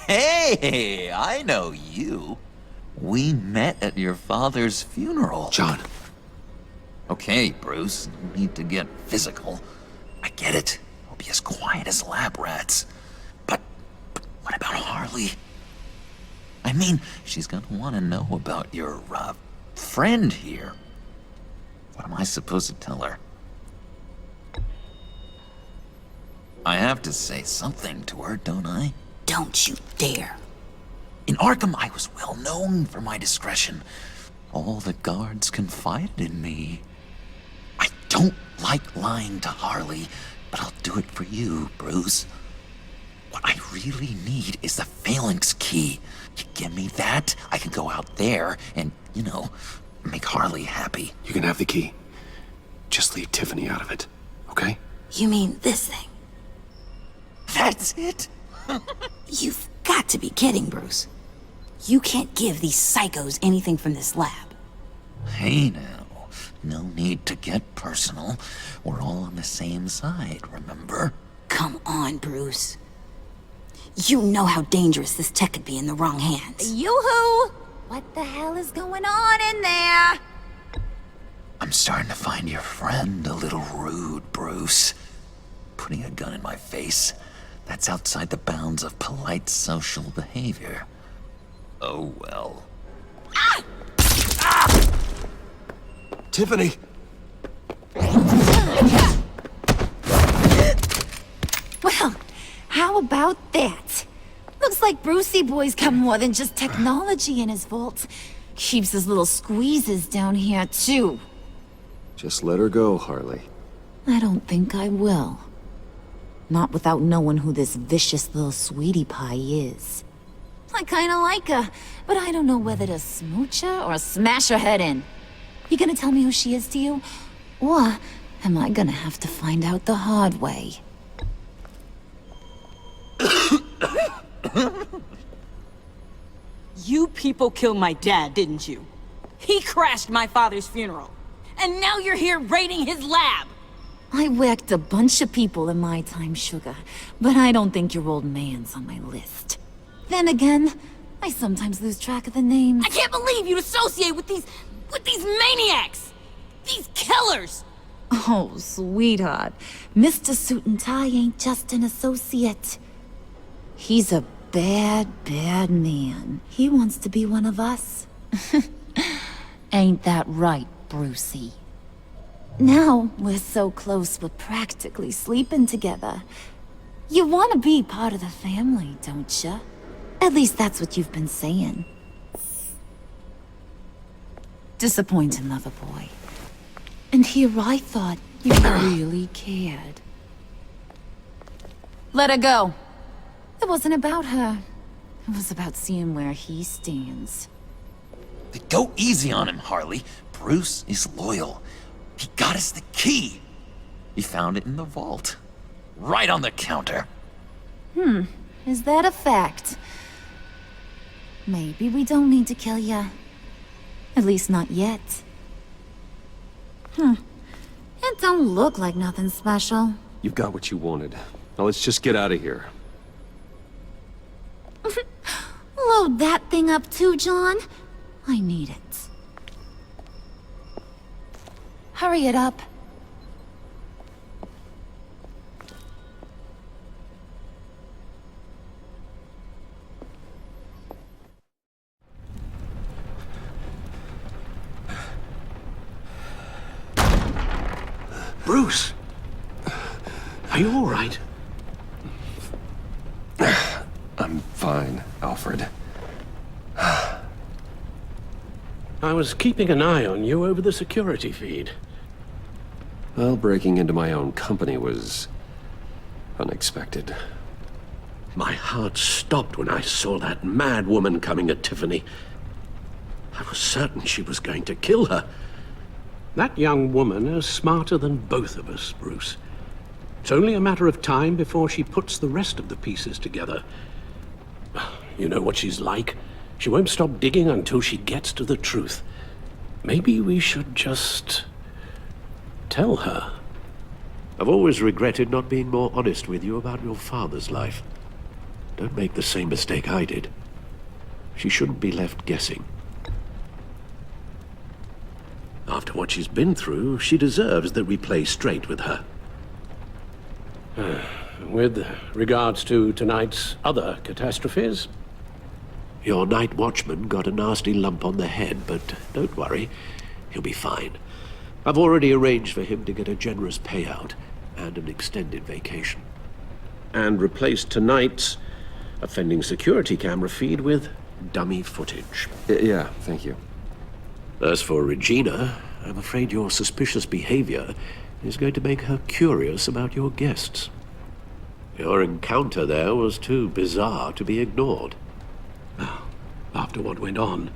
Hey, I know you. We met at your father's funeral. John. Okay, Bruce, no need to get physical. I get it. We'll be as quiet as lab rats. But what about Harley? I mean, she's gonna want to know about your, friend here. What am I supposed to tell her? I have to say something to her, don't I? Don't you dare. In Arkham, I was well known for my discretion. All the guards confided in me. I don't like lying to Harley, but I'll do it for you, Bruce. What I really need is the phalanx key. You give me that, I can go out there and, you know, make Harley happy. You can have the key. Just leave Tiffany out of it, okay? You mean this thing? That's it? You've got to be kidding, Bruce. You can't give these psychos anything from this lab. Hey now, no need to get personal. We're all on the same side, remember? Come on, Bruce. You know how dangerous this tech could be in the wrong hands. Yoo-hoo! What the hell is going on in there? I'm starting to find your friend a little rude, Bruce. Putting a gun in my face, that's outside the bounds of polite social behavior. Oh well. Ah! Ah! Tiffany! Well, how about that? Looks like Brucey Boy's got more than just technology in his vault. Keeps his little squeezes down here, too. Just let her go, Harley. I don't think I will. Not without knowing who this vicious little sweetie pie is. I kinda like her, but I don't know whether to smooch her or smash her head in. You gonna tell me who she is to you? Or am I gonna have to find out the hard way? You people killed my dad, didn't you? He crashed my father's funeral. And now you're here raiding his lab! I whacked a bunch of people in my time, Sugar, but I don't think your old man's on my list. Then again, I sometimes lose track of the names. I can't believe you'd associate with these maniacs! These killers! Oh, sweetheart. Mr. Suit and Tie ain't just an associate. He's a bad, bad man. He wants to be one of us. Ain't that right, Brucey? Now we're so close we're practically sleeping together. You want to be part of the family, don't you? At least that's what you've been saying. Disappointing, lover boy. And here I thought you really cared. Let her go. It wasn't about her. It was about seeing where he stands. Go easy on him, Harley. Bruce is loyal. He got us the key. He found it in the vault. Right on the counter. Is that a fact? Maybe we don't need to kill ya. At least not yet. It don't look like nothing special. You've got what you wanted. Now let's just get out of here. Load that thing up too, John. I need it. Hurry it up. Bruce! Are you all right? I'm fine, Alfred. I was keeping an eye on you over the security feed. Well, breaking into my own company was unexpected. My heart stopped when I saw that mad woman coming at Tiffany. I was certain she was going to kill her. That young woman is smarter than both of us, Bruce. It's only a matter of time before she puts the rest of the pieces together. You know what she's like. She won't stop digging until she gets to the truth. Maybe we should just tell her. I've always regretted not being more honest with you about your father's life. Don't make the same mistake I did. She shouldn't be left guessing. After what she's been through, she deserves that we play straight with her. With regards to tonight's other catastrophes, Your night watchman got a nasty lump on the head, but don't worry, he'll be fine. I've already arranged for him to get a generous payout and an extended vacation. And replaced tonight's offending security camera feed with dummy footage. Yeah, thank you. As for Regina, I'm afraid your suspicious behavior is going to make her curious about your guests. Your encounter there was too bizarre to be ignored. Well, after what went on,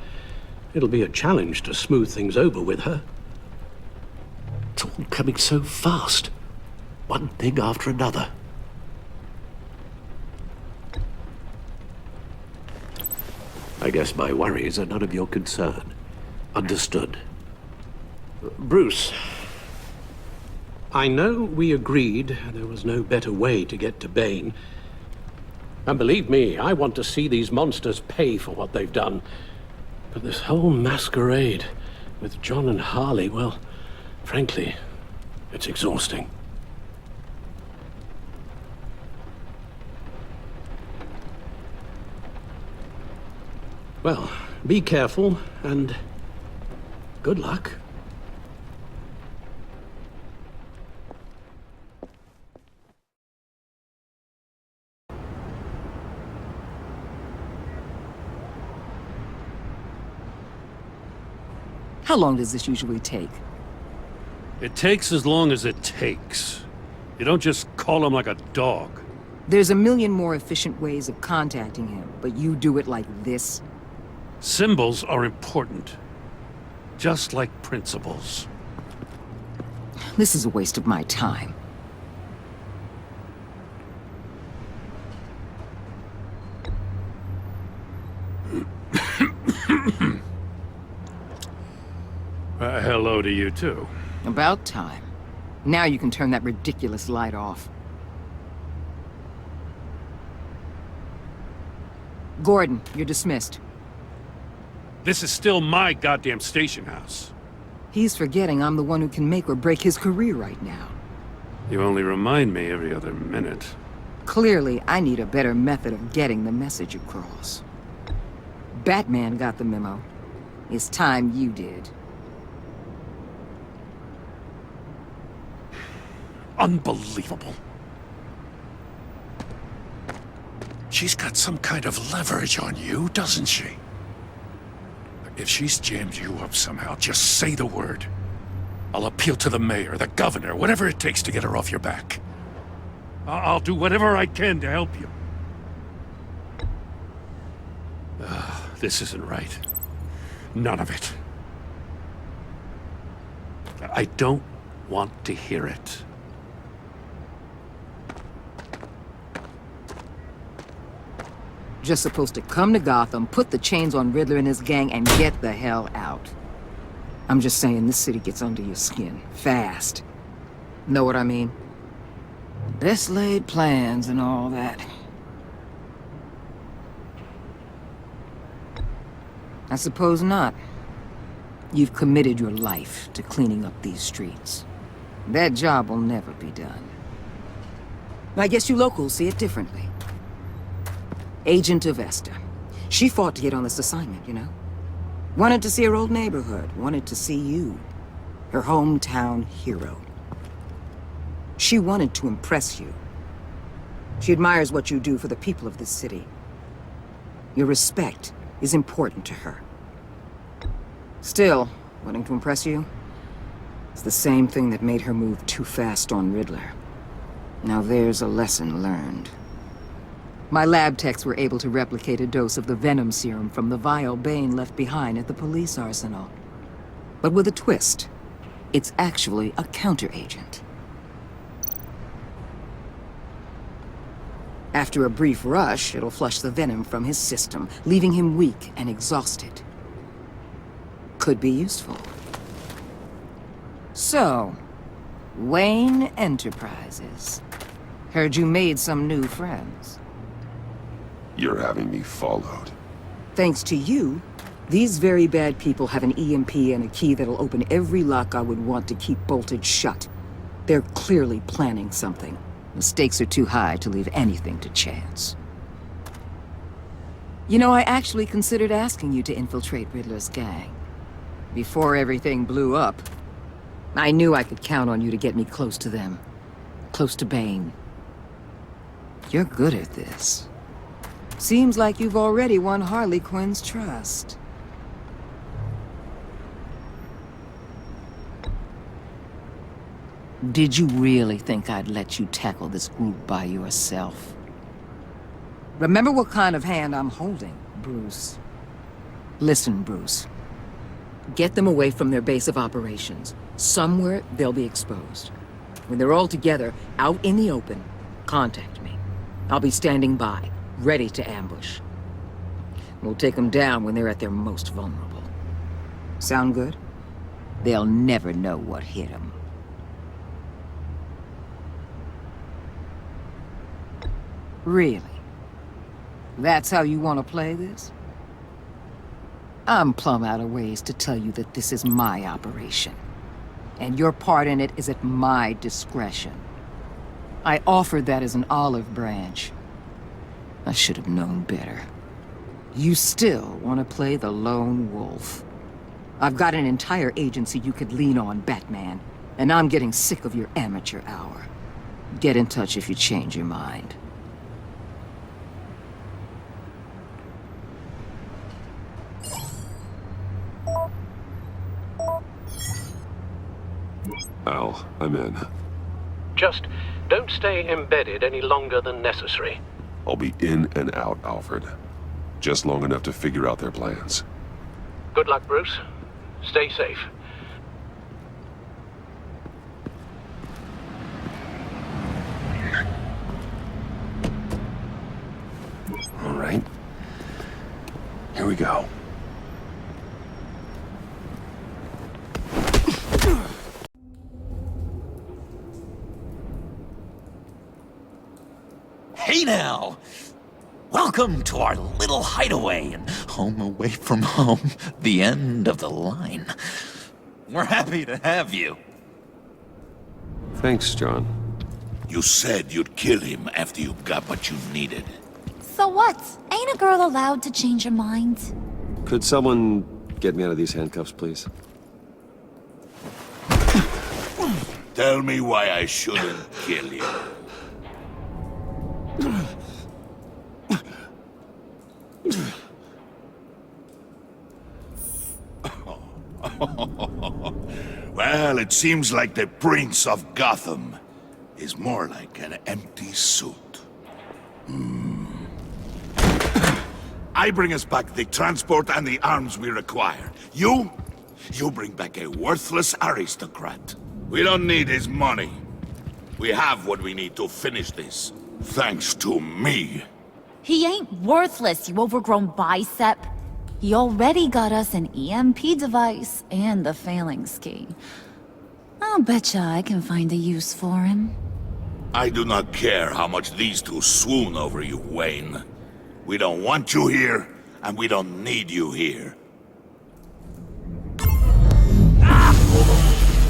it'll be a challenge to smooth things over with her. It's all coming so fast. One thing after another. I guess my worries are none of your concern. Understood. Bruce, I know we agreed there was no better way to get to Bane. And believe me, I want to see these monsters pay for what they've done. But this whole masquerade with John and Harley, well, frankly, it's exhausting. Well, be careful, and good luck. How long does this usually take? It takes as long as it takes. You don't just call him like a dog. There's a million more efficient ways of contacting him, but you do it like this? Symbols are important. Just like principles. This is a waste of my time. Hello to you, too. About time. Now you can turn that ridiculous light off. Gordon, you're dismissed. This is still my goddamn station house. He's forgetting I'm the one who can make or break his career right now. You only remind me every other minute. Clearly, I need a better method of getting the message across. Batman got the memo. It's time you did. Unbelievable. She's got some kind of leverage on you, doesn't she? If she's jammed you up somehow, just say the word. I'll appeal to the mayor, the governor, whatever it takes to get her off your back. I'll do whatever I can to help you. This isn't right. None of it. I don't want to hear it. Just supposed to come to Gotham, put the chains on Riddler and his gang, and get the hell out. I'm just saying, this city gets under your skin. Fast. Know what I mean? Best laid plans and all that. I suppose not. You've committed your life to cleaning up these streets. That job will never be done. I guess you locals see it differently. Agent of Vesta. She fought to get on this assignment, you know? Wanted to see her old neighborhood, wanted to see you. Her hometown hero. She wanted to impress you. She admires what you do for the people of this city. Your respect is important to her. Still, wanting to impress you? It's the same thing that made her move too fast on Riddler. Now there's a lesson learned. My lab techs were able to replicate a dose of the venom serum from the vial Bane left behind at the police arsenal. But with a twist. It's actually a counteragent. After a brief rush, it'll flush the venom from his system, leaving him weak and exhausted. Could be useful. So, Wayne Enterprises. Heard you made some new friends. You're having me followed. Thanks to you, these very bad people have an EMP and a key that'll open every lock I would want to keep bolted shut. They're clearly planning something. The stakes are too high to leave anything to chance. You know, I actually considered asking you to infiltrate Riddler's gang. Before everything blew up, I knew I could count on you to get me close to them. Close to Bane. You're good at this. Seems like you've already won Harley Quinn's trust. Did you really think I'd let you tackle this group by yourself? Remember what kind of hand I'm holding, Bruce. Listen, Bruce. Get them away from their base of operations. Somewhere they'll be exposed. When they're all together, out in the open, contact me. I'll be standing by, ready to ambush. We'll take them down when they're at their most vulnerable. Sound good? They'll never know what hit them. Really? That's how you want to play this? I'm plumb out of ways to tell you that this is my operation. And your part in it is at my discretion. I offered that as an olive branch. I should have known better. You still want to play the lone wolf. I've got an entire agency you could lean on, Batman. And I'm getting sick of your amateur hour. Get in touch if you change your mind. Al, I'm in. Just don't stay embedded any longer than necessary. I'll be in and out, Alfred. Just long enough to figure out their plans. Good luck, Bruce. Stay safe. All right. Here we go. Hey now! Welcome to our little hideaway and home away from home, the end of the line. We're happy to have you. Thanks, John. You said you'd kill him after you got what you needed. So what? Ain't a girl allowed to change her mind? Could someone get me out of these handcuffs, please? Tell me why I shouldn't kill you. Well, it seems like the Prince of Gotham is more like an empty suit. I bring us back the transport and the arms we require. You bring back a worthless aristocrat. We don't need his money. We have what we need to finish this. Thanks to me. He ain't worthless, you overgrown bicep. He already got us an EMP device and the phalanx key. I'll betcha I can find a use for him. I do not care how much these two swoon over you, Wayne. We don't want you here, and we don't need you here.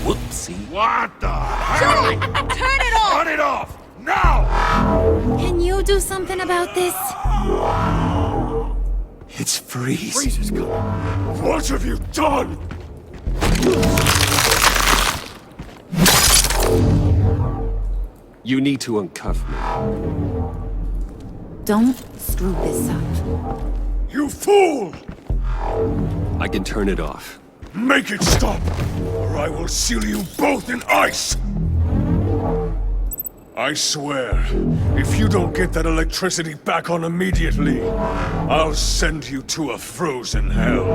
Whoopsie. What the hell? Turn it off! Turn it off! Now! Can you do something about this? It's Freeze. Freeze is coming. What have you done? You need to uncuff me. Don't screw this up. You fool! I can turn it off. Make it stop, or I will seal you both in ice! I swear, if you don't get that electricity back on immediately, I'll send you to a frozen hell.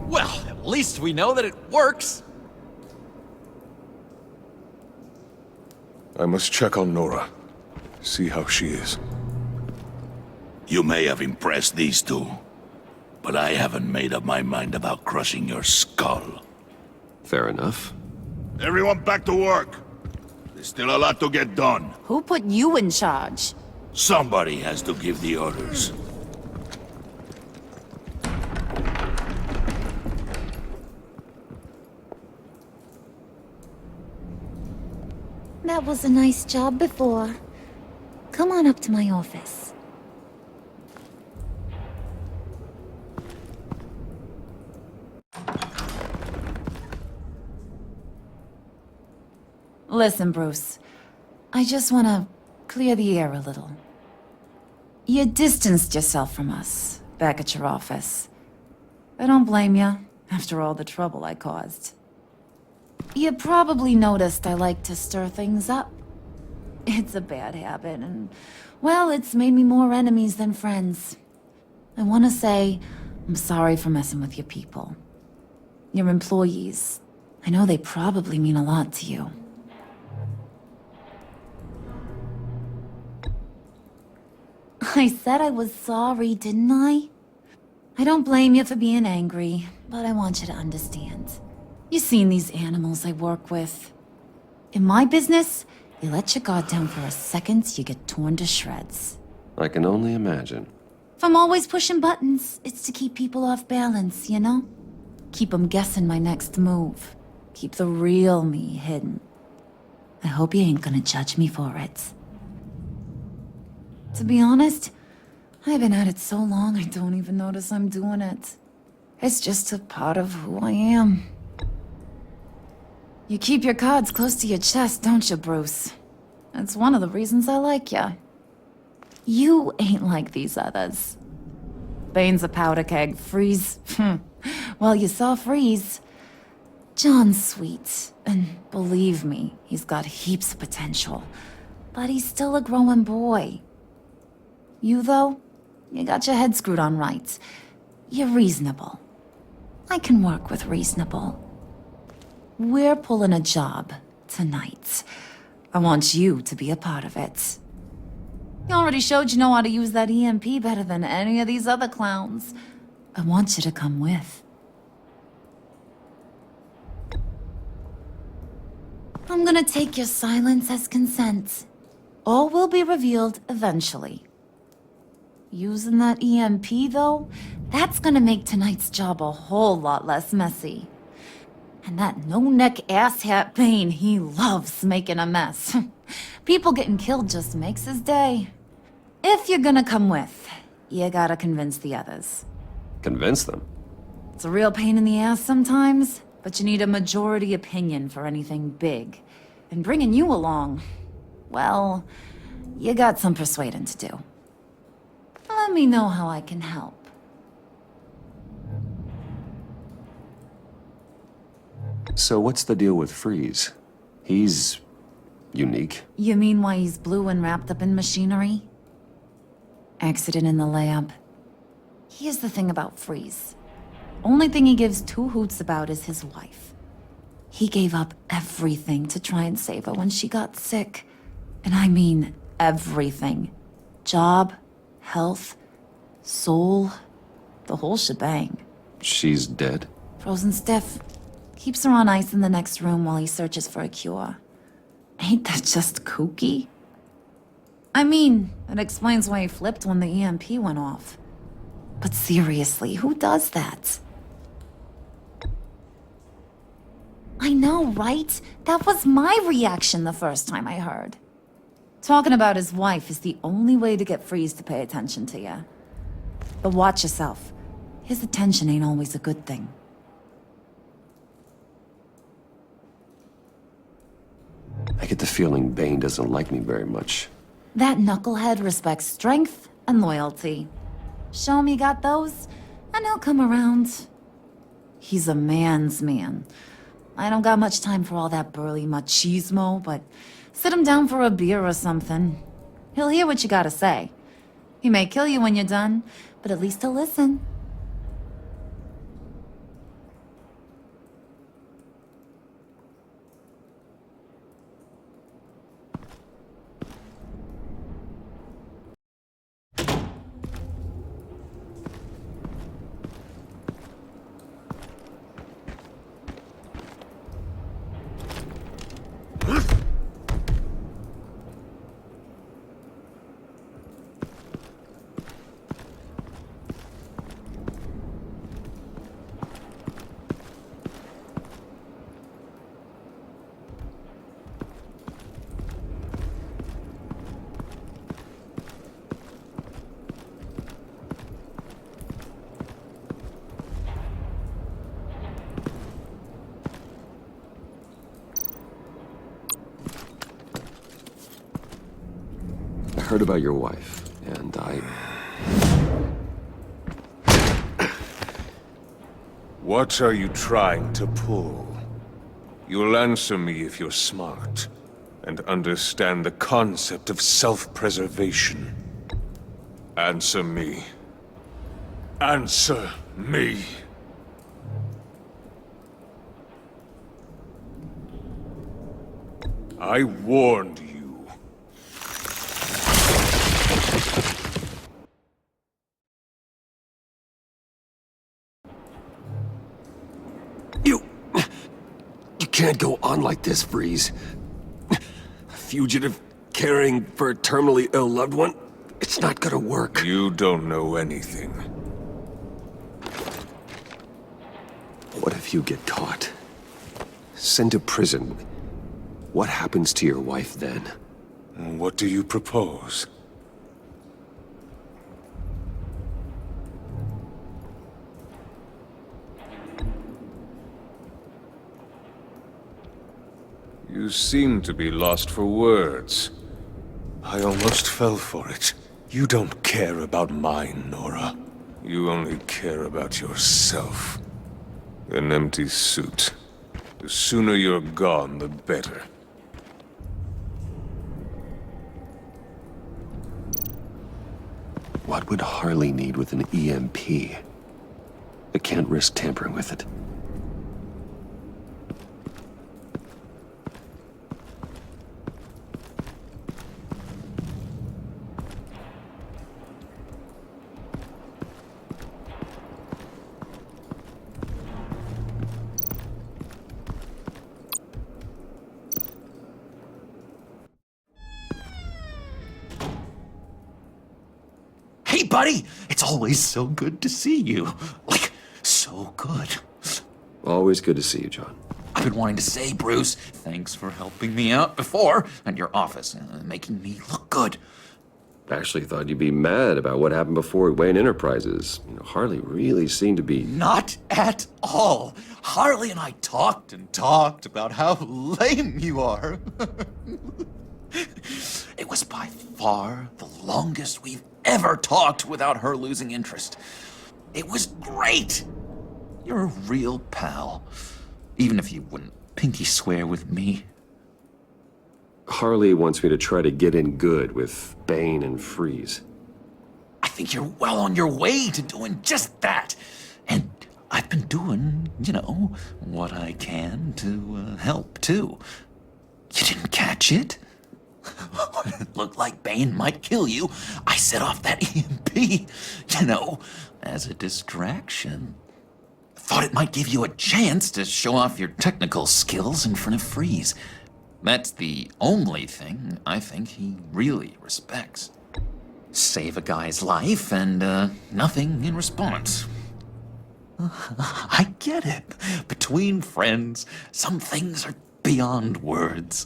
Well, at least we know that it works. I must check on Nora. See how she is. You may have impressed these two, but I haven't made up my mind about crushing your skull. Fair enough. Everyone back to work. There's still a lot to get done. Who put you in charge? Somebody has to give the orders. That was a nice job before. Come on up to my office. Listen, Bruce. I just want to clear the air a little. You distanced yourself from us, back at your office. I don't blame you, after all the trouble I caused. You probably noticed I like to stir things up. It's a bad habit, and, well, it's made me more enemies than friends. I want to say, I'm sorry for messing with your people. Your employees. I know they probably mean a lot to you. I said I was sorry, didn't I? I don't blame you for being angry, but I want you to understand. You've seen these animals I work with. In my business, you let your guard down for a second, you get torn to shreds. I can only imagine. If I'm always pushing buttons, it's to keep people off balance, you know? Keep them guessing my next move. Keep the real me hidden. I hope you ain't gonna judge me for it. To be honest, I've been at it so long I don't even notice I'm doing it. It's just a part of who I am. You keep your cards close to your chest, don't you, Bruce? That's one of the reasons I like you. You ain't like these others. Bane's a powder keg, Freeze. Well, you saw Freeze. John's sweet, and believe me, he's got heaps of potential. But he's still a growing boy. You, though, you got your head screwed on right. You're reasonable. I can work with reasonable. We're pulling a job tonight. I want you to be a part of it. You already showed you know how to use that EMP better than any of these other clowns. I want you to come with. I'm gonna take your silence as consent. All will be revealed eventually. Using that EMP, though, that's gonna make tonight's job a whole lot less messy. And that no-neck asshat Bane, he loves making a mess. People getting killed just makes his day. If you're gonna come with, you gotta convince the others. Convince them? It's a real pain in the ass sometimes, but you need a majority opinion for anything big. And bringing you along, well, you got some persuading to do. Let me know how I can help. So what's the deal with Freeze? He's unique. You mean why he's blue and wrapped up in machinery? Accident in the lab. Here's the thing about Freeze. Only thing he gives two hoots about is his wife. He gave up everything to try and save her when she got sick. And I mean everything. Job, health, soul, the whole shebang. She's dead? Frozen stiff. Keeps her on ice in the next room while he searches for a cure. Ain't that just kooky? I mean, it explains why he flipped when the EMP went off. But seriously, who does that? I know, right? That was my reaction the first time I heard. Talking about his wife is the only way to get Freeze to pay attention to you. But watch yourself. His attention ain't always a good thing. I get the feeling Bane doesn't like me very much. That knucklehead respects strength and loyalty. Show him you got those, and he'll come around. He's a man's man. I don't got much time for all that burly machismo, but sit him down for a beer or something. He'll hear what you gotta say. He may kill you when you're done, but at least he'll listen. heard about your wife, and What are you trying to pull? You'll answer me if you're smart, and understand the concept of self-preservation. Answer me. Answer me. I warned you. You can't go on like this, Freeze. A fugitive caring for a terminally ill loved one? It's not gonna work. You don't know anything. What if you get caught? Sent to prison? What happens to your wife then? What do you propose? You seem to be lost for words. I almost fell for it. You don't care about mine, Nora. You only care about yourself. An empty suit. The sooner you're gone, the better. What would Harley need with an EMP? I can't risk tampering with it. Hey, buddy! It's always so good to see you. Like, so good. Always good to see you, John. I've been wanting to say, Bruce, thanks for helping me out before at your office, making me look good. Actually thought you'd be mad about what happened before at Wayne Enterprises. Harley really seemed to be... Not at all. Harley and I talked and talked about how lame you are. It was by far the longest we've ever talked without her losing interest. It was great. You're a real pal, even if you wouldn't pinky swear with me. Harley wants me to try to get in good with Bane and Freeze. I think you're well on your way to doing just that. And I've been doing, what I can to help, too. You didn't catch it? When it looked like Bane might kill you, I set off that EMP, as a distraction. Thought it might give you a chance to show off your technical skills in front of Freeze. That's the only thing I think he really respects. Save a guy's life and nothing in response. I get it. Between friends, some things are beyond words.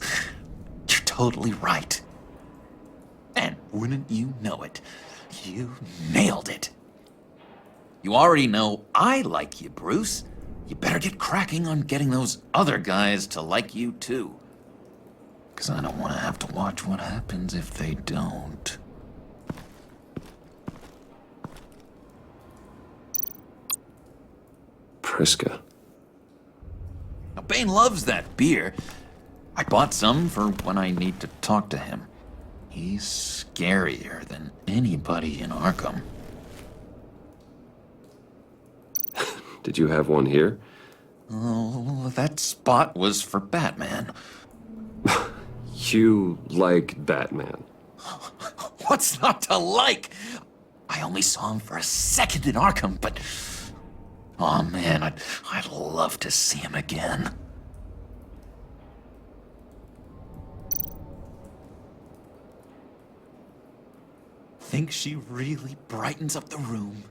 You're totally right. And wouldn't you know it, you nailed it. You already know I like you, Bruce. You better get cracking on getting those other guys to like you too. 'Cause I don't want to have to watch what happens if they don't. Priska. Now, Bane loves that beer. I bought some for when I need to talk to him. He's scarier than anybody in Arkham. Did you have one here? Oh, that spot was for Batman. You like Batman? What's not to like? I only saw him for a second in Arkham, but... oh man, I'd love to see him again. Think she really brightens up the room.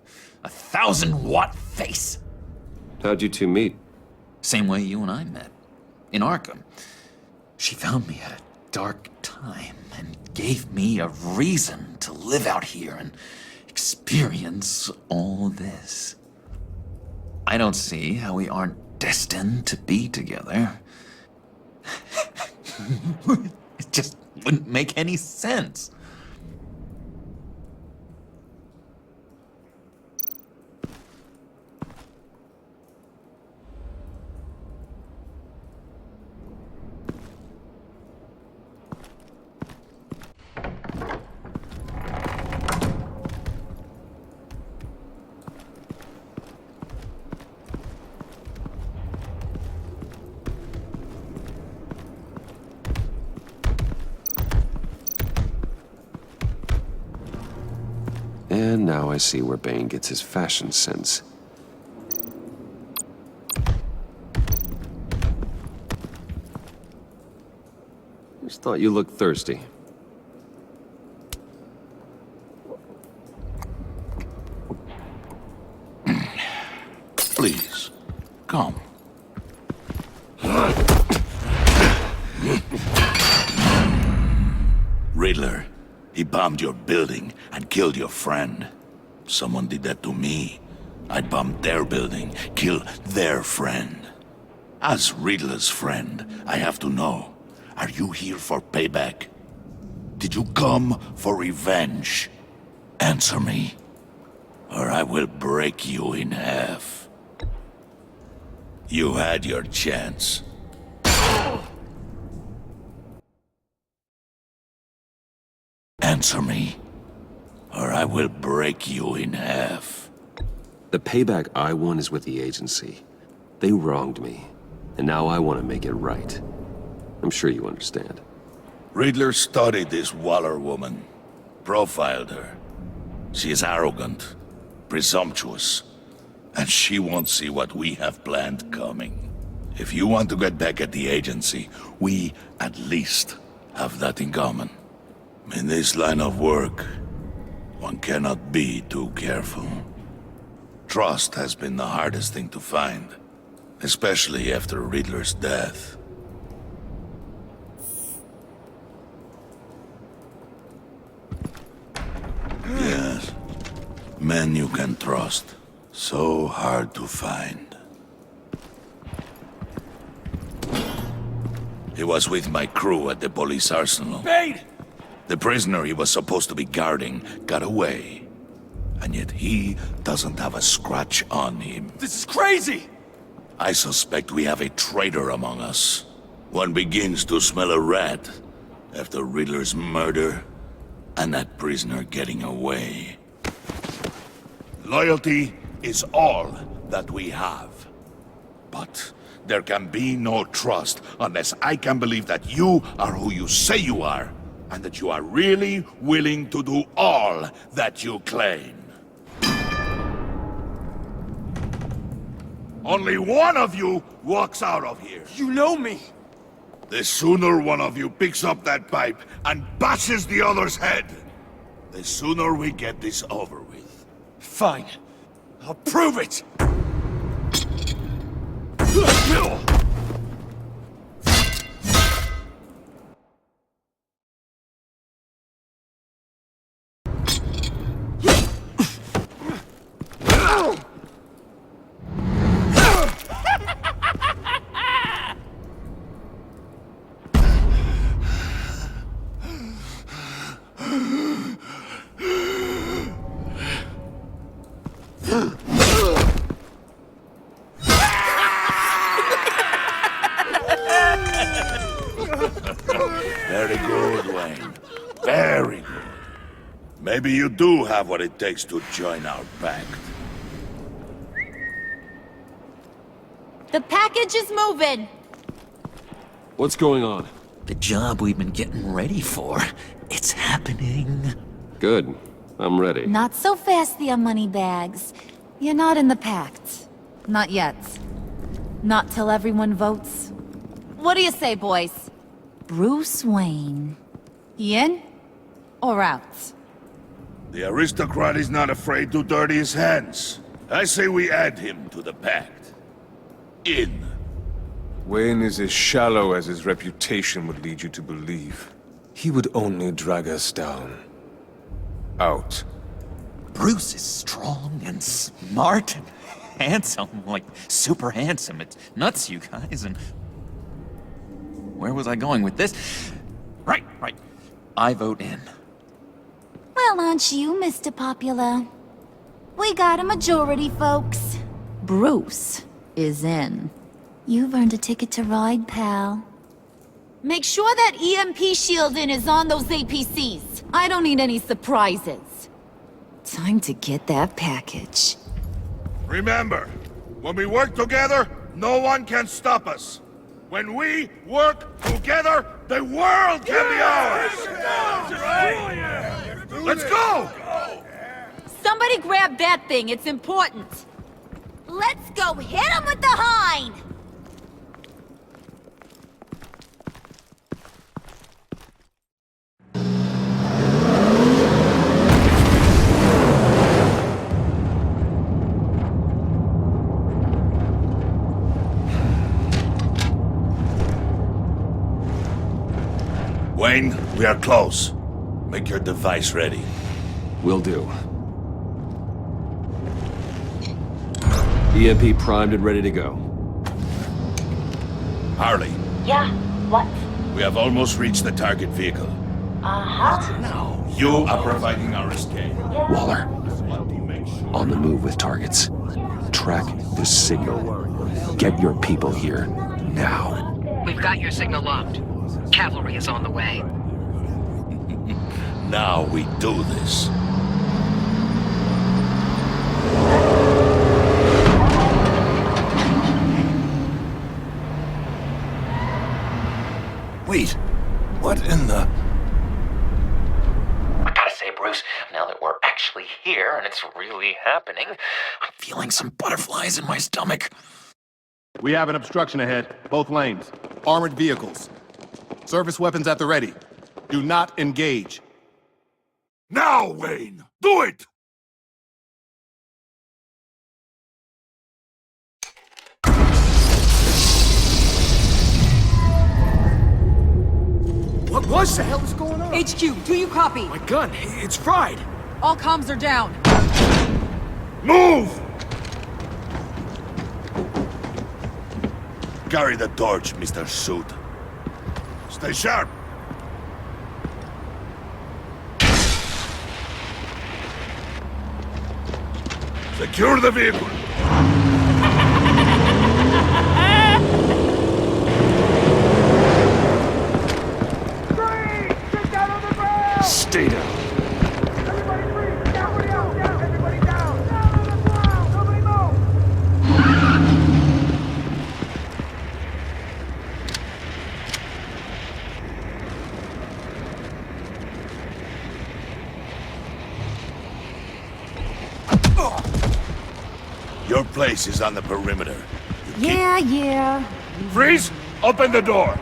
1,000-watt face. How'd you two meet? Same way you and I met. In Arkham. She found me at a dark time and gave me a reason to live out here and experience all this. I don't see how we aren't destined to be together. It just wouldn't make any sense. Now I see where Bane gets his fashion sense. Just thought you looked thirsty. Please, come. Riddler, he bombed your building and killed your friend. Someone did that to me. I'd bomb their building, kill their friend. As Riddler's friend, I have to know, are you here for payback? Did you come for revenge? Answer me, or I will break you in half. You had your chance. Answer me, or I will break you in half. The payback I want is with the agency. They wronged me, and now I want to make it right. I'm sure you understand. Riddler studied this Waller woman, profiled her. She is arrogant, presumptuous, and she won't see what we have planned coming. If you want to get back at the agency, we at least have that in common. In this line of work, one cannot be too careful. Trust has been the hardest thing to find, especially after Riddler's death. Yes, men you can trust. So hard to find. He was with my crew at the police arsenal. Bane! The prisoner he was supposed to be guarding got away. And yet he doesn't have a scratch on him. This is crazy! I suspect we have a traitor among us. One begins to smell a rat after Riddler's murder and that prisoner getting away. Loyalty is all that we have. But there can be no trust unless I can believe that you are who you say you are, and that you are really willing to do all that you claim. Only one of you walks out of here. You know me! The sooner one of you picks up that pipe and bashes the other's head, the sooner we get this over with. Fine. I'll prove it! Very good, Wayne. Very good. Maybe you do have what it takes to join our pact. The package is moving! What's going on? The job we've been getting ready for. It's happening. Good. I'm ready. Not so fast, the Moneybags. You're not in the Pact. Not yet. Not till everyone votes. What do you say, boys? Bruce Wayne. He in? Or out? The aristocrat is not afraid to dirty his hands. I say we add him to the pact. In. Wayne is as shallow as his reputation would lead you to believe. He would only drag us down. Out. Bruce is strong and smart and handsome, like super handsome. It's nuts, you guys, and... Where was I going with this? Right. I vote in. Well, aren't you, Mr. Popular? We got a majority, folks. Bruce is in. You've earned a ticket to ride, pal. Make sure that EMP shielding is on those APCs. I don't need any surprises. Time to get that package. Remember, when we work together, no one can stop us. When we work together, the world can be ours! Let's go! Somebody grab that thing, it's important. Let's go hit him with the hind! Wayne, we are close. Make your device ready. Will do. EMP primed and ready to go. Harley, Yeah, what? we have almost reached the target vehicle. Uh-huh. Now, you are providing our escape. Waller, on the move with targets. Track the signal. Get your people here, now. We've got your signal locked. Cavalry is on the way. Now we do this. Wait, what in the... I gotta say, Bruce, now that we're actually here and it's really happening, I'm feeling some butterflies in my stomach. We have an obstruction ahead, both lanes. Armored vehicles. Service weapons at the ready. Do not engage. Now, Wayne! Do it! What the hell is going on? HQ, do you copy? My gun, it's fried. All comms are down. Move! Carry the torch, Mr. Suit. Stay sharp. Secure the vehicle. Stay down. Your place is on the perimeter. Yeah. Freeze! Open the door!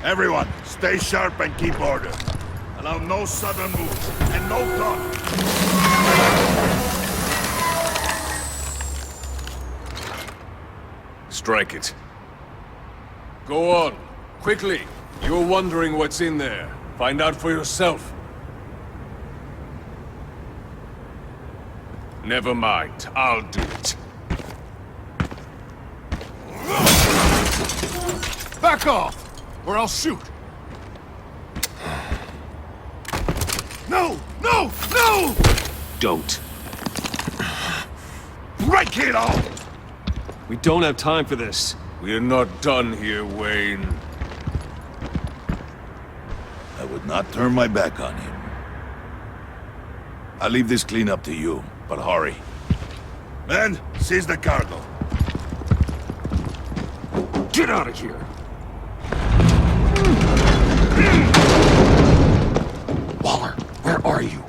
Everyone, stay sharp and keep order. Allow no sudden moves, and no talk. Strike it. Go on. Quickly. You're wondering what's in there. Find out for yourself. Never mind. I'll do it. Back off, or I'll shoot. No! No! No! Don't. Break it all! We don't have time for this. We're not done here, Wayne. I would not turn my back on him. I'll leave this cleanup to you, but hurry. Men, seize the cargo. Get out of here! Waller, where are you?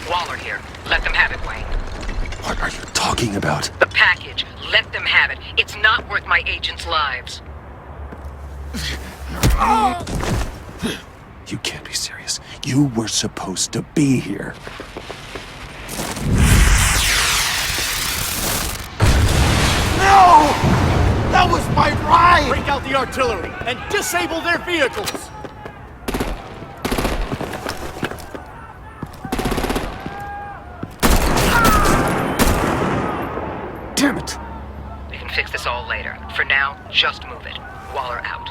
Waller here. Let them have it, Wayne. What are you talking about? The package. Let them have it. It's not worth my agents' lives. You can't be serious. You were supposed to be here. No! That was my ride! Break out the artillery and disable their vehicles! Damn it! We can fix this all later. For now, just move it. Waller out.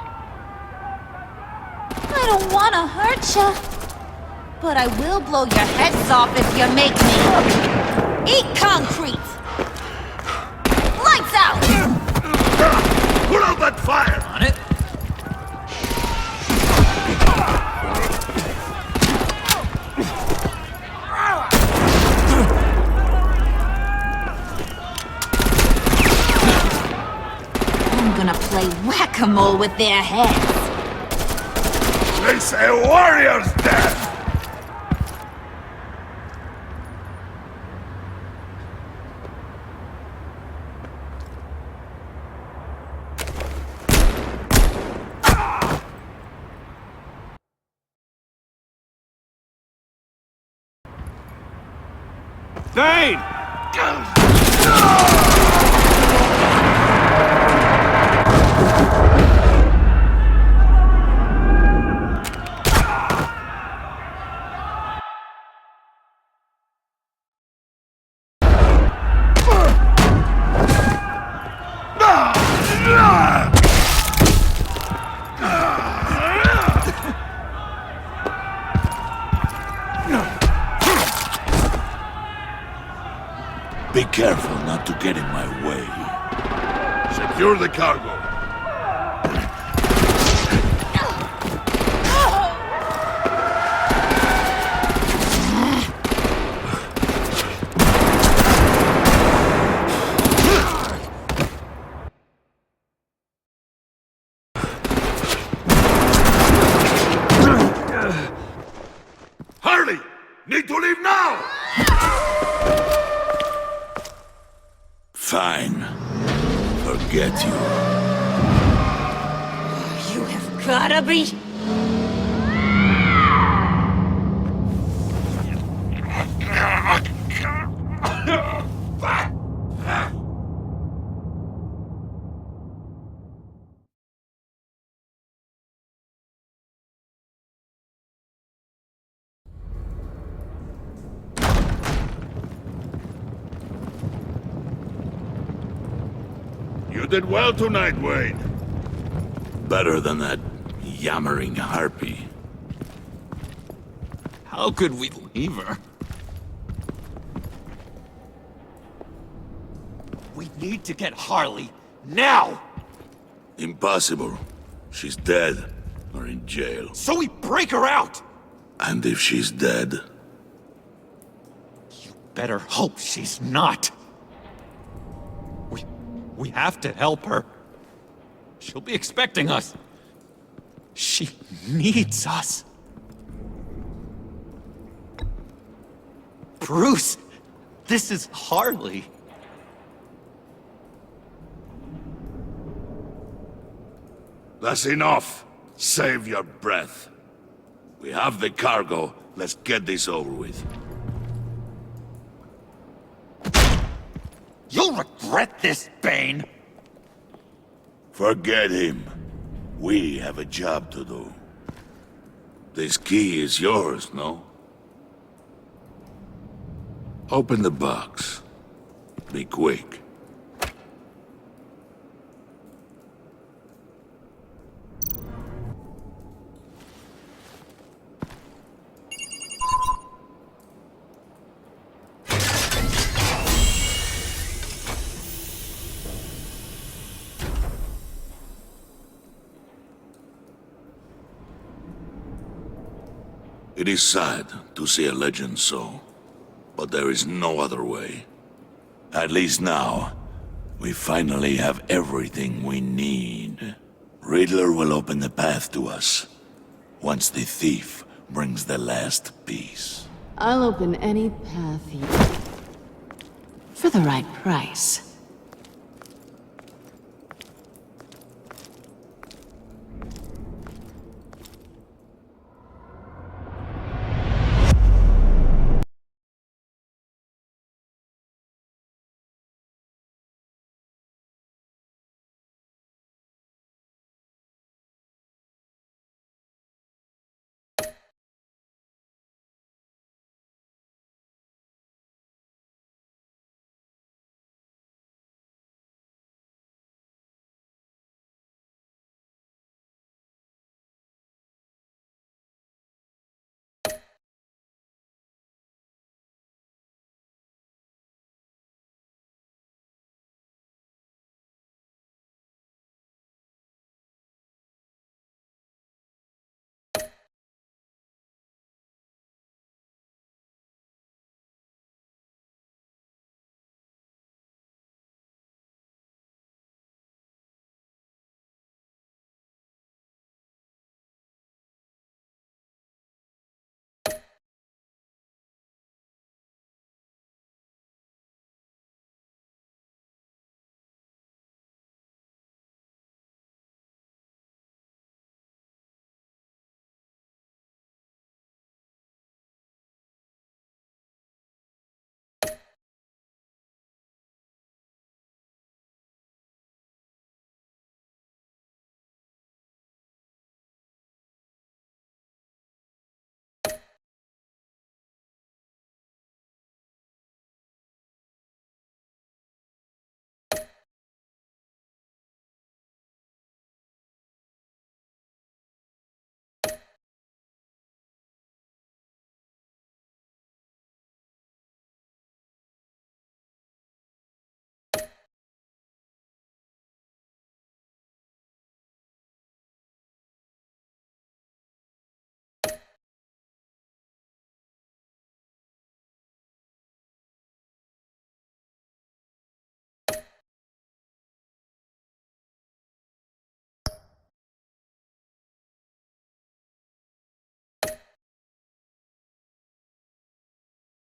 I don't want to hurt ya, but I will blow your heads off if you make me. Eat concrete! Lights out! Put out that fire! On it. I'm gonna play whack whack-a-mole with their heads. They say warrior's dead! Thane! Be careful not to get in my way. Secure the cargo. Harley! Need to leave now! Fine. Forget you. You have gotta be... You did well tonight, Wayne. Better than that yammering harpy. How could we leave her? We need to get Harley, now! Impossible. She's dead, or in jail. So we break her out! And if she's dead? Better hope she's not. We have to help her. She'll be expecting us. She needs us. Bruce, this is Harley. That's enough. Save your breath. We have the cargo. Let's get this over with. You'll regret this, Bane! Forget him. We have a job to do. This key is yours, no? Open the box. Be quick. It is sad to see a legend so, but there is no other way. At least now, we finally have everything we need. Riddler will open the path to us, once the thief brings the last piece. I'll open any path you... for the right price.